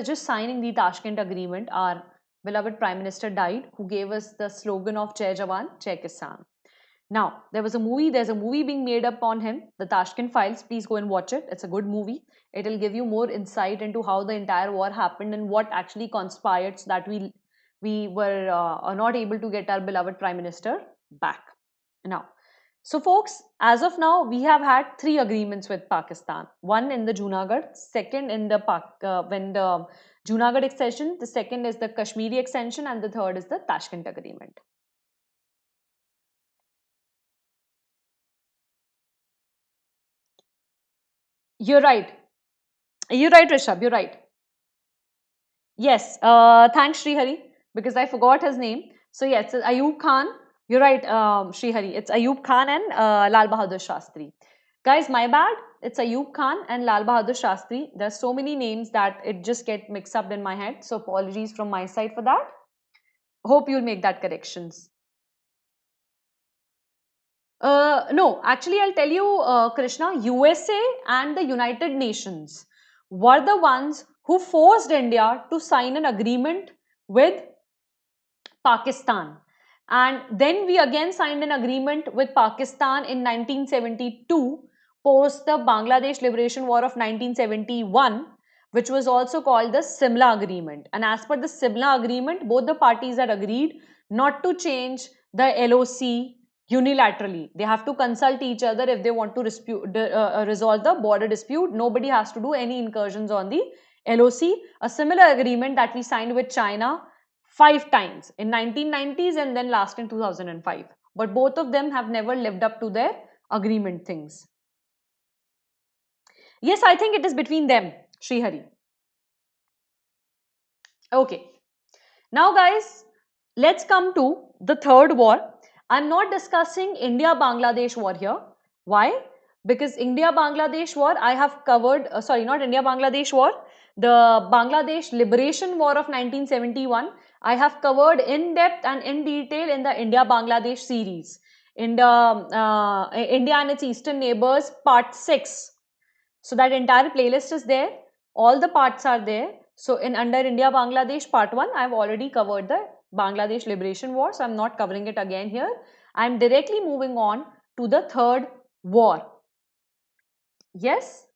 just signing the Tashkent Agreement, our beloved Prime Minister died, who gave us the slogan of Jai Jawan, Jai Kisan. Now, there's a movie being made up on him, the Tashkent Files. Please go and watch it. It's a good movie. It will give you more insight into how the entire war happened and what actually conspired so that we we were not able to get our beloved Prime Minister back. Now, so folks, as of now, we have had 3 agreements with Pakistan. One in the Junagadh, second in the when the Junagadh extension, the second is the Kashmiri extension, and the third is the Tashkent agreement. You're right. You're right, Rishabh. You're right. Yes. Thanks, Srihari, because I forgot his name. So yes, it's Ayub Khan. You're right, Srihari. It's Ayub Khan and Lal Bahadur Shastri. Guys, my bad. It's Ayub Khan and Lal Bahadur Shastri. There's so many names that it just get mixed up in my head. So apologies from my side for that. Hope you'll make that corrections. No, actually, I'll tell you, Krishna, USA and the United Nations were the ones who forced India to sign an agreement with Pakistan. And then we again signed an agreement with Pakistan in 1972 post the Bangladesh Liberation War of 1971, which was also called the Simla Agreement. And as per the Simla Agreement, both the parties had agreed not to change the LOC unilaterally. They have to consult each other if they want to resolve the border dispute. Nobody has to do any incursions on the LOC. A similar agreement that we signed with China 5 times in 1990s and then last in 2005. But both of them have never lived up to their agreement things. Yes, I think it is between them, Srihari. Okay. Now guys, let's come to the third war. I'm not discussing India-Bangladesh war here. Why? Because India-Bangladesh war I have covered, sorry, not India-Bangladesh war, the Bangladesh Liberation War of 1971, I have covered in depth and in detail in the India-Bangladesh series. In the India and its Eastern Neighbours part 6. So that entire playlist is there. All the parts are there. So in under India Bangladesh part 1, I have already covered the Bangladesh Liberation War. So I am not covering it again here. I am directly moving on to the third war. Yes?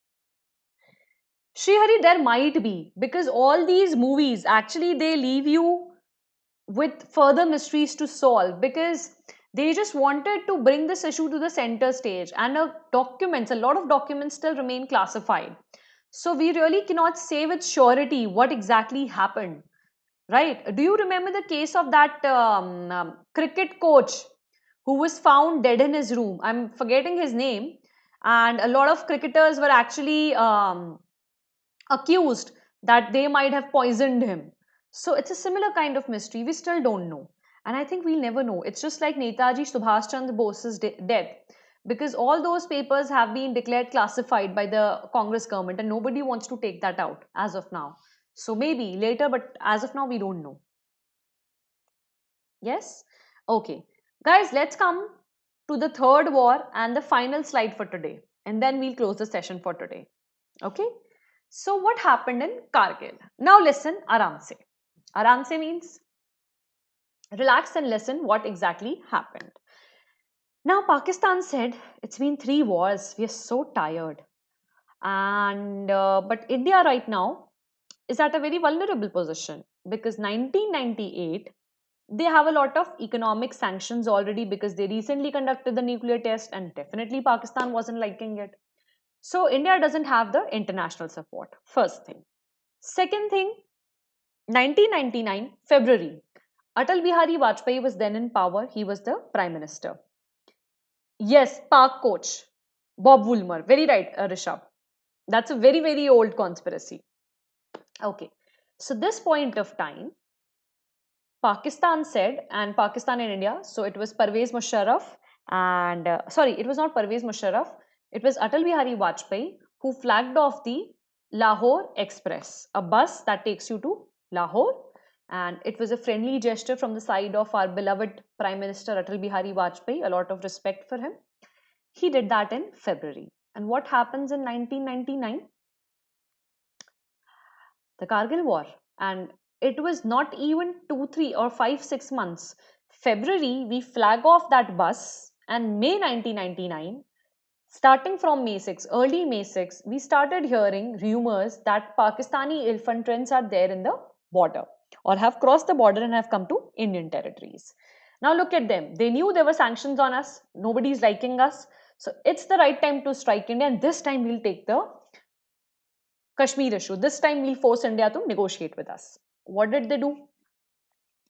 Srihari, there might be, because all these movies actually they leave you with further mysteries to solve, because they just wanted to bring this issue to the center stage, and a lot of documents still remain classified. So we really cannot say with surety what exactly happened, right? Do you remember the case of that cricket coach who was found dead in his room? I'm forgetting his name, and a lot of cricketers were actually accused that they might have poisoned him. So it's a similar kind of mystery. We still don't know. And I think we'll never know. It's just like Netaji Subhash Chandra Bose's death. Because all those papers have been declared classified by the Congress government and nobody wants to take that out as of now. So maybe later, but as of now, we don't know. Yes? Okay. Guys, let's come to the third war and the final slide for today. And then we'll close the session for today. Okay? So what happened in Kargil? Now listen, Aram se. Aram se means relax and listen what exactly happened. Now Pakistan said, it's been 3 wars, we are so tired. And but India right now is at a very vulnerable position because 1998 they have a lot of economic sanctions already because they recently conducted the nuclear test and definitely Pakistan wasn't liking it. So India doesn't have the international support, first thing. Second thing, 1999 February, Atal Bihari Vajpayee was then in power. He was the Prime Minister. Yes, Park coach, Bob Woolmer. Very right, Rishabh. That's a very, very old conspiracy. Okay. So this point of time, Pakistan said, and Pakistan and India, so it was Parvez Musharraf and, sorry, it was not Parvez Musharraf, it was Atal Bihari Vajpayee who flagged off the Lahore Express, a bus that takes you to Lahore, and it was a friendly gesture from the side of our beloved Prime Minister Atal Bihari Vajpayee, a lot of respect for him. He did that in February. And what happens in 1999? The Kargil War. And it was not even 2, 3 or 5, 6 months. February, we flag off that bus, and May 1999, starting from May 6, early May 6, we started hearing rumors that Pakistani infantrymen are there in the border. or have crossed the border and have come to Indian territories. Now look at them. They knew there were sanctions on us. Nobody's liking us. So it's the right time to strike India, and this time we'll take the Kashmir issue. This time we'll force India to negotiate with us. What did they do?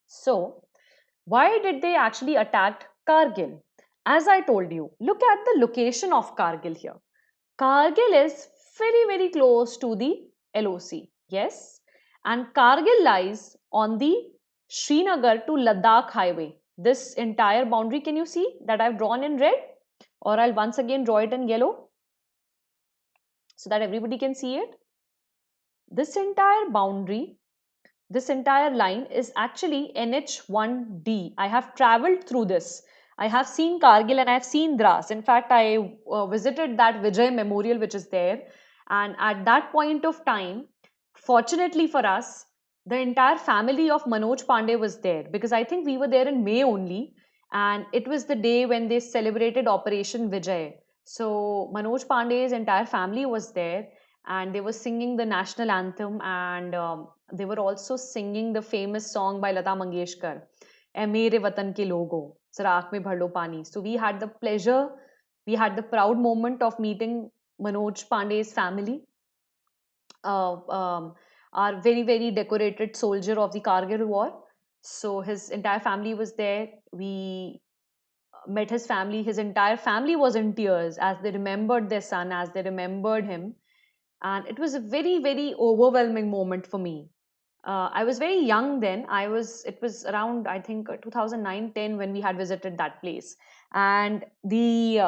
So, why did they actually attack Kargil? As I told you, look at the location of Kargil here. Kargil is very close to the LOC. Yes. And Kargil lies on the Srinagar to Ladakh highway. This entire boundary, can you see that I've drawn in red? Or I'll once again draw it in yellow so that everybody can see it. This entire boundary, this entire line is actually NH1D. I have traveled through this. I have seen Kargil and I have seen Dras. In fact, I visited that Vijay Memorial which is there. And at that point of time, fortunately for us, the entire family of Manoj Pandey was there, because I think we were there in May only. And it was the day when they celebrated Operation Vijay. So Manoj Pandey's entire family was there, and they were singing the national anthem, and they were also singing the famous song by Lata Mangeshkar, "Ae Mere Watan Ke Logo, Zara Aankh Mein Bhar lo Pani." So we had the pleasure, we had the proud moment of meeting Manoj Pandey's family, our very decorated soldier of the Kargil war. So his entire family was there. We met his family. His entire family was in tears as they remembered their son, as they remembered him. And it was a very overwhelming moment for me. I was very young then. It was around, I think, 2009-10 when we had visited that place. And the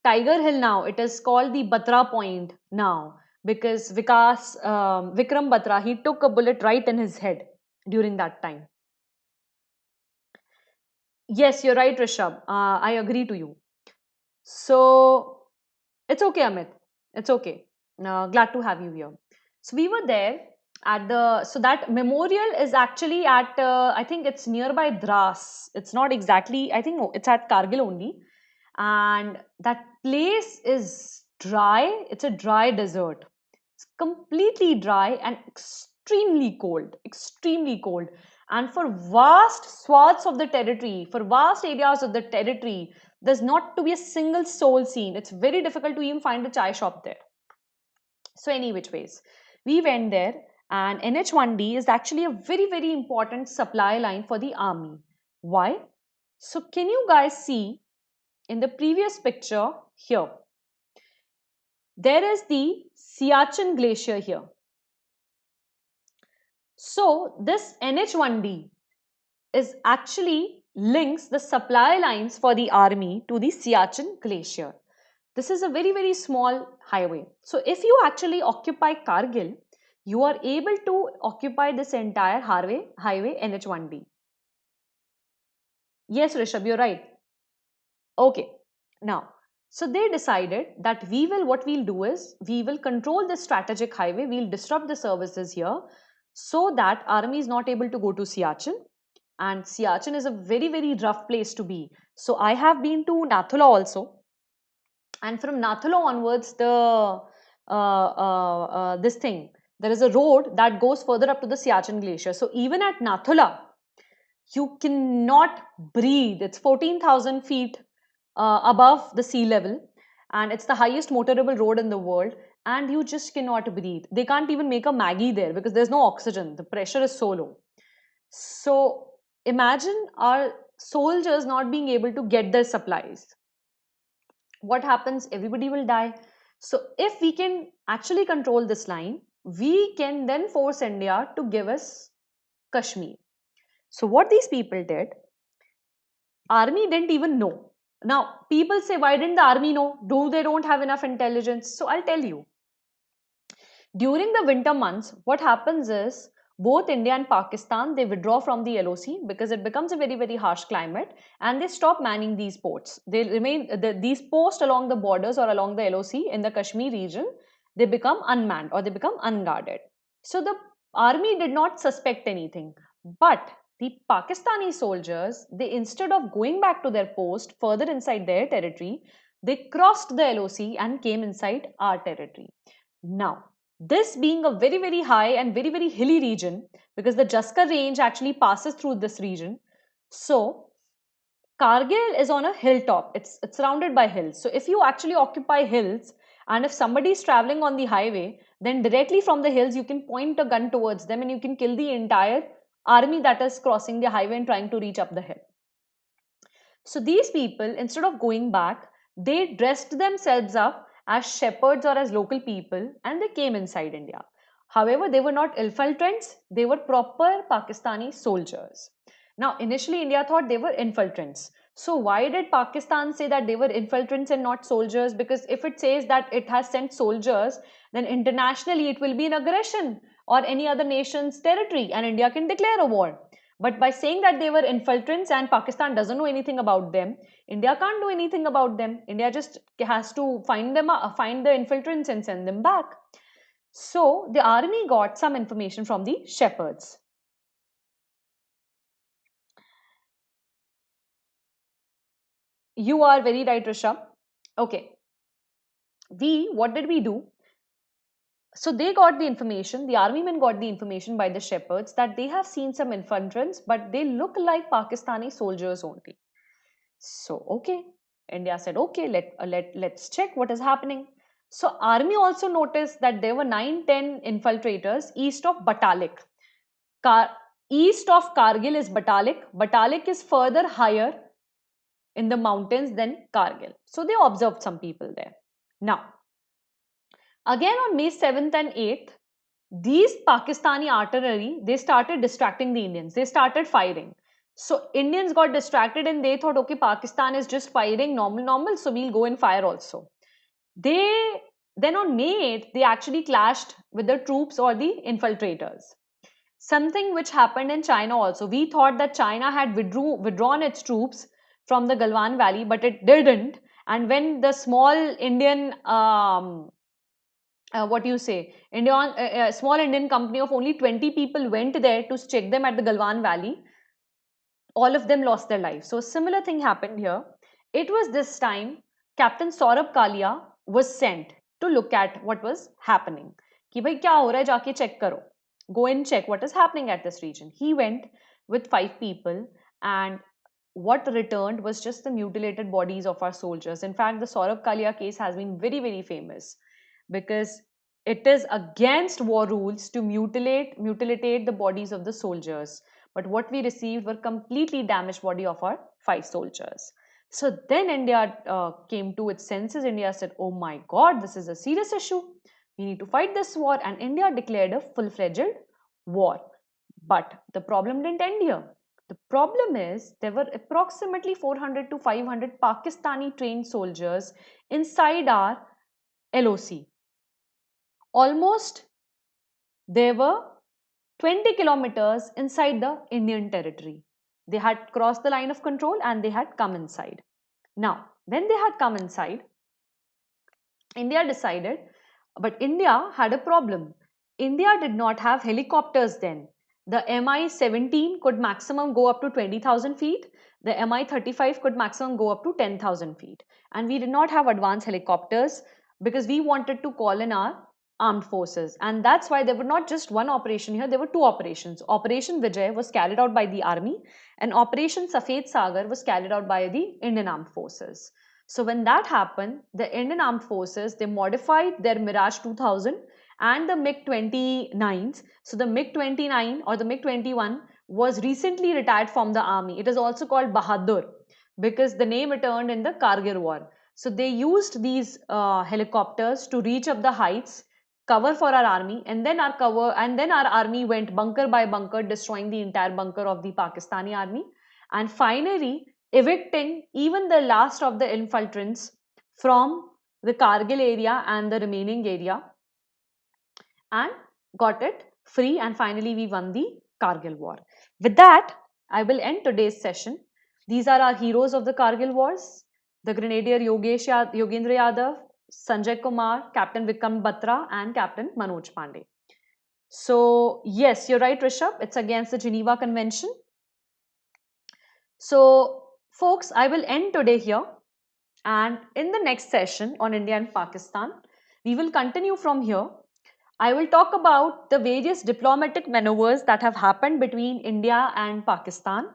Tiger Hill now, it is called the Batra Point now, because Vikram Batra, he took a bullet right in his head during that time. Yes, you're right, Rishabh. I agree to you. So it's okay, Amit. It's okay. Glad to have you here. So we were there at so that memorial is actually at, I think it's nearby Dras. It's not exactly, I think it's at Kargil only. And that place is dry. It's a dry desert. It's completely dry and extremely cold. Extremely cold. And for vast swaths of the territory, for vast areas of the territory, there's not to be a single soul seen. It's very difficult to even find a chai shop there. So any which ways, we went there, and NH1D is actually a very important supply line for the army. Why? So can you guys see in the previous picture here? There is the Siachen Glacier here. So this NH1D is actually links the supply lines for the army to the Siachen Glacier. This is a very small highway. So if you actually occupy Kargil, you are able to occupy this entire highway NH1D. Yes, Rishabh, you're right. Okay. Now, so they decided that what we'll do is, we will control this strategic highway, we'll disrupt the services here so that army is not able to go to Siachen. And Siachen is a very rough place to be. So I have been to Nathula also. And from Nathula onwards, there is a road that goes further up to the Siachen Glacier. So even at Nathula, you cannot breathe. It's 14,000 feet above the sea level, and it's the highest motorable road in the world, and you just cannot breathe. They can't even make a Maggie there because there's no oxygen. The pressure is so low. So imagine our soldiers not being able to get their supplies. What happens? Everybody will die. So if we can actually control this line, we can then force India to give us Kashmir. So what these people did, army didn't even know. Now people say, why didn't the army know? They don't have enough intelligence? So I'll tell you. During the winter months, what happens is, both India and Pakistan, they withdraw from the LOC because it becomes a very harsh climate, and they stop manning these ports. They remain, these posts along the borders or along the LOC in the Kashmir region, they become unmanned or they become unguarded. So the army did not suspect anything, but the Pakistani soldiers, they, instead of going back to their post further inside their territory, they crossed the LOC and came inside our territory. Now, this being a very high and very hilly region, because the Jaskar range actually passes through this region. So Kargil is on a hilltop. It's surrounded by hills. So if you actually occupy hills, and if somebody is traveling on the highway, then directly from the hills you can point a gun towards them and you can kill the entire army that is crossing the highway and trying to reach up the hill. So these people, instead of going back, they dressed themselves up as shepherds or as local people and they came inside India. However, they were not infiltrants, they were proper Pakistani soldiers. Now, initially, India thought they were infiltrants. So, why did Pakistan say that they were infiltrants and not soldiers? Because if it says that it has sent soldiers, then internationally it will be an aggression or any other nation's territory and India can declare a war. But by saying that they were infiltrants and Pakistan doesn't know anything about them, India can't do anything about them. India just has to find them, find the infiltrants and send them back. So the army got some information from the shepherds. You are very right, Rishabh. Okay. What did we do? So they got the information, the army men got the information by the shepherds that they have seen some infiltrants, but they look like Pakistani soldiers only. So, okay, India said, okay, let's check what is happening. So, army also noticed that there were 9-10 infiltrators east of Batalik. East of Kargil is Batalik. Batalik is further higher in the mountains than Kargil. So, they observed some people there. Now, again on May 7th and 8th, these Pakistani artillery, they started distracting the Indians. They started firing. So Indians got distracted and they thought, okay, Pakistan is just firing normal, so we'll go and fire also. Then on May 8th, they actually clashed with the troops or the infiltrators. Something which happened in China also. We thought that China had withdrawn its troops from the Galwan Valley, but it didn't. And when the small Indian small Indian company of only 20 people went there to check them at the Galwan Valley, all of them lost their lives. So a similar thing happened here. It was this time Captain Saurabh Kalia was sent to look at what was happening. कि भाई क्या हो रहा है जाके check करो. Go and check what is happening at this region. He went with 5 people and what returned was just the mutilated bodies of our soldiers. In fact, the Saurabh Kalia case has been very famous because it is against war rules to mutilate the bodies of the soldiers. But what we received were completely damaged body of our 5 soldiers. So then India came to its senses. India said, oh my God, this is a serious issue. We need to fight this war. And India declared a full-fledged war. But the problem didn't end here. The problem is there were approximately 400 to 500 Pakistani trained soldiers inside our LOC. Almost there were 20 kilometers inside the Indian territory. They had crossed the line of control and they had come inside. Now, when they had come inside, India decided, but India had a problem. India did not have helicopters then. The Mi-17 could maximum go up to 20,000 feet. The Mi-35 could maximum go up to 10,000 feet. And we did not have advanced helicopters because we wanted to call in our armed forces. And that's why there were not just one operation here, there were 2 operations. Operation Vijay was carried out by the army and Operation Safed Sagar was carried out by the Indian Armed Forces. So when that happened, the Indian Armed Forces, they modified their Mirage 2000 and the MiG-29s. So the MiG-29 or the MiG-21 was recently retired from the army. It is also called Bahadur because the name returned in the Kargil war. So they used these helicopters to reach up the heights, cover for our army, and then our army went bunker by bunker, destroying the entire bunker of the Pakistani army, and finally evicting even the last of the infiltrants from the Kargil area and the remaining area, and got it free, and finally we won the Kargil war. With that, I will end today's session. These are our heroes of the Kargil wars: the Grenadier Yogendra Yadav, Sanjay Kumar, Captain Vikram Batra, and Captain Manoj Pandey. So yes, you're right, Rishabh, it's against the Geneva Convention. So folks, I will end today here, and in the next session on India and Pakistan, we will continue from here. I will talk about the various diplomatic maneuvers that have happened between India and Pakistan.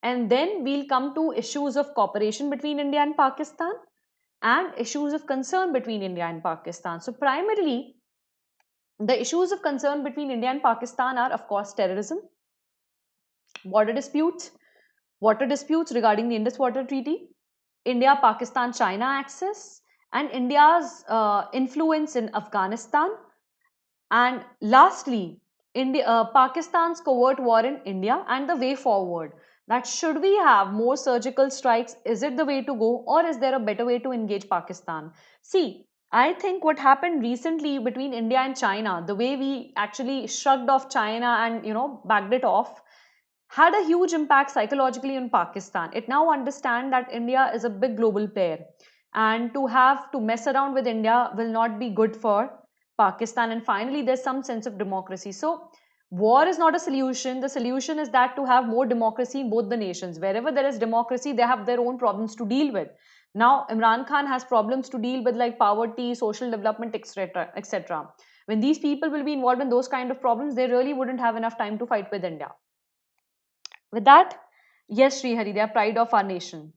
And then we'll come to issues of cooperation between India and Pakistan and issues of concern between India and Pakistan. So primarily, the issues of concern between India and Pakistan are, of course, terrorism, border disputes, water disputes regarding the Indus Water Treaty, India-Pakistan-China axis, and India's influence in Afghanistan, and lastly, Pakistan's covert war in India and the way forward. That should we have more surgical strikes? Is it the way to go, or is there a better way to engage Pakistan? See, I think what happened recently between India and China, the way we actually shrugged off China and backed it off, had a huge impact psychologically on Pakistan. It now understands that India is a big global player, and to have to mess around with India will not be good for Pakistan. And finally, there's some sense of democracy. So, war is not a solution. The solution is that to have more democracy in both the nations. Wherever there is democracy, they have their own problems to deal with. Now, Imran Khan has problems to deal with like poverty, social development, etc., etc. When these people will be involved in those kind of problems, they really wouldn't have enough time to fight with India. With that, yes, Srihari, they are pride of our nation.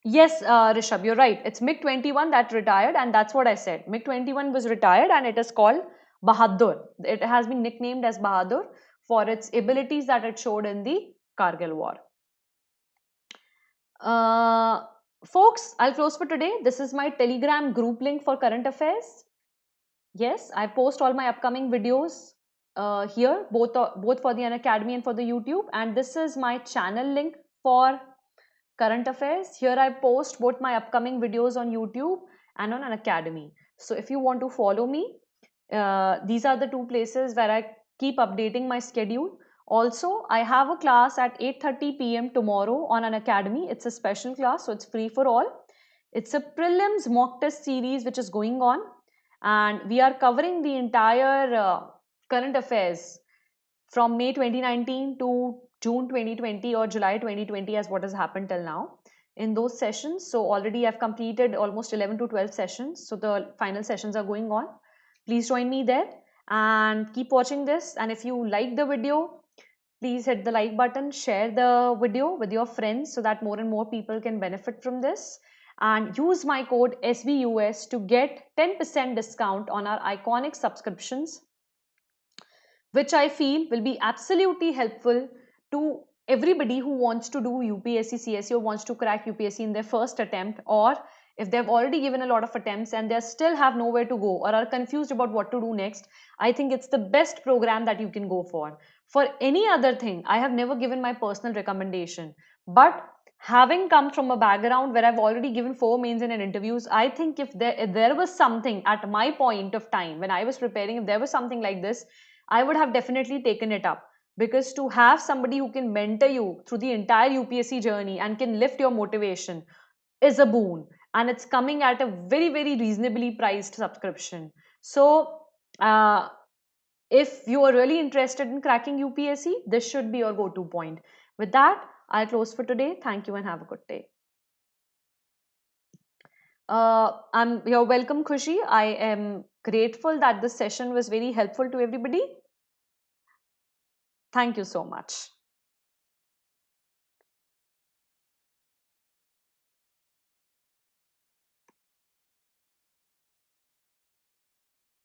Yes, Rishabh, you're right. It's MiG-21 that retired, and that's what I said. MiG-21 was retired, and it is called Bahadur. It has been nicknamed as Bahadur for its abilities that it showed in the Kargil War. Folks, I'll close for today. This is my Telegram group link for current affairs. Yes, I post all my upcoming videos here, both for the Unacademy and for the YouTube. And this is my channel link for current affairs. Here I post both my upcoming videos on YouTube and on Unacademy. So if you want to follow me, these are the two places where I keep updating my schedule. Also, I have a class at 8:30 p.m. tomorrow on Unacademy. It's a special class, so it's free for all. It's a prelims mock test series which is going on, and we are covering the entire current affairs from May 2019 to June 2020 or July 2020 as what has happened till now in those sessions. So already I've completed almost 11 to 12 sessions. So the final sessions are going on. Please join me there and keep watching this. And if you like the video, please hit the like button, share the video with your friends so that more and more people can benefit from this. And use my code SBUS to get 10% discount on our iconic subscriptions, which I feel will be absolutely helpful to everybody who wants to do UPSC CSE or wants to crack UPSC in their first attempt, or if they've already given a lot of attempts and they still have nowhere to go or are confused about what to do next. I think it's the best program that you can go for. For any other thing, I have never given my personal recommendation, but having come from a background where I've already given 4 mains and interviews, I think if there was something at my point of time when I was preparing, if there was something like this, I would have definitely taken it up, because to have somebody who can mentor you through the entire UPSC journey and can lift your motivation is a boon, and it's coming at a very, very reasonably priced subscription. So if you are really interested in cracking UPSC, this should be your go-to point. With that, I'll close for today. Thank you and have a good day. You're welcome, Khushi. I am grateful that this session was very helpful to everybody. Thank you so much.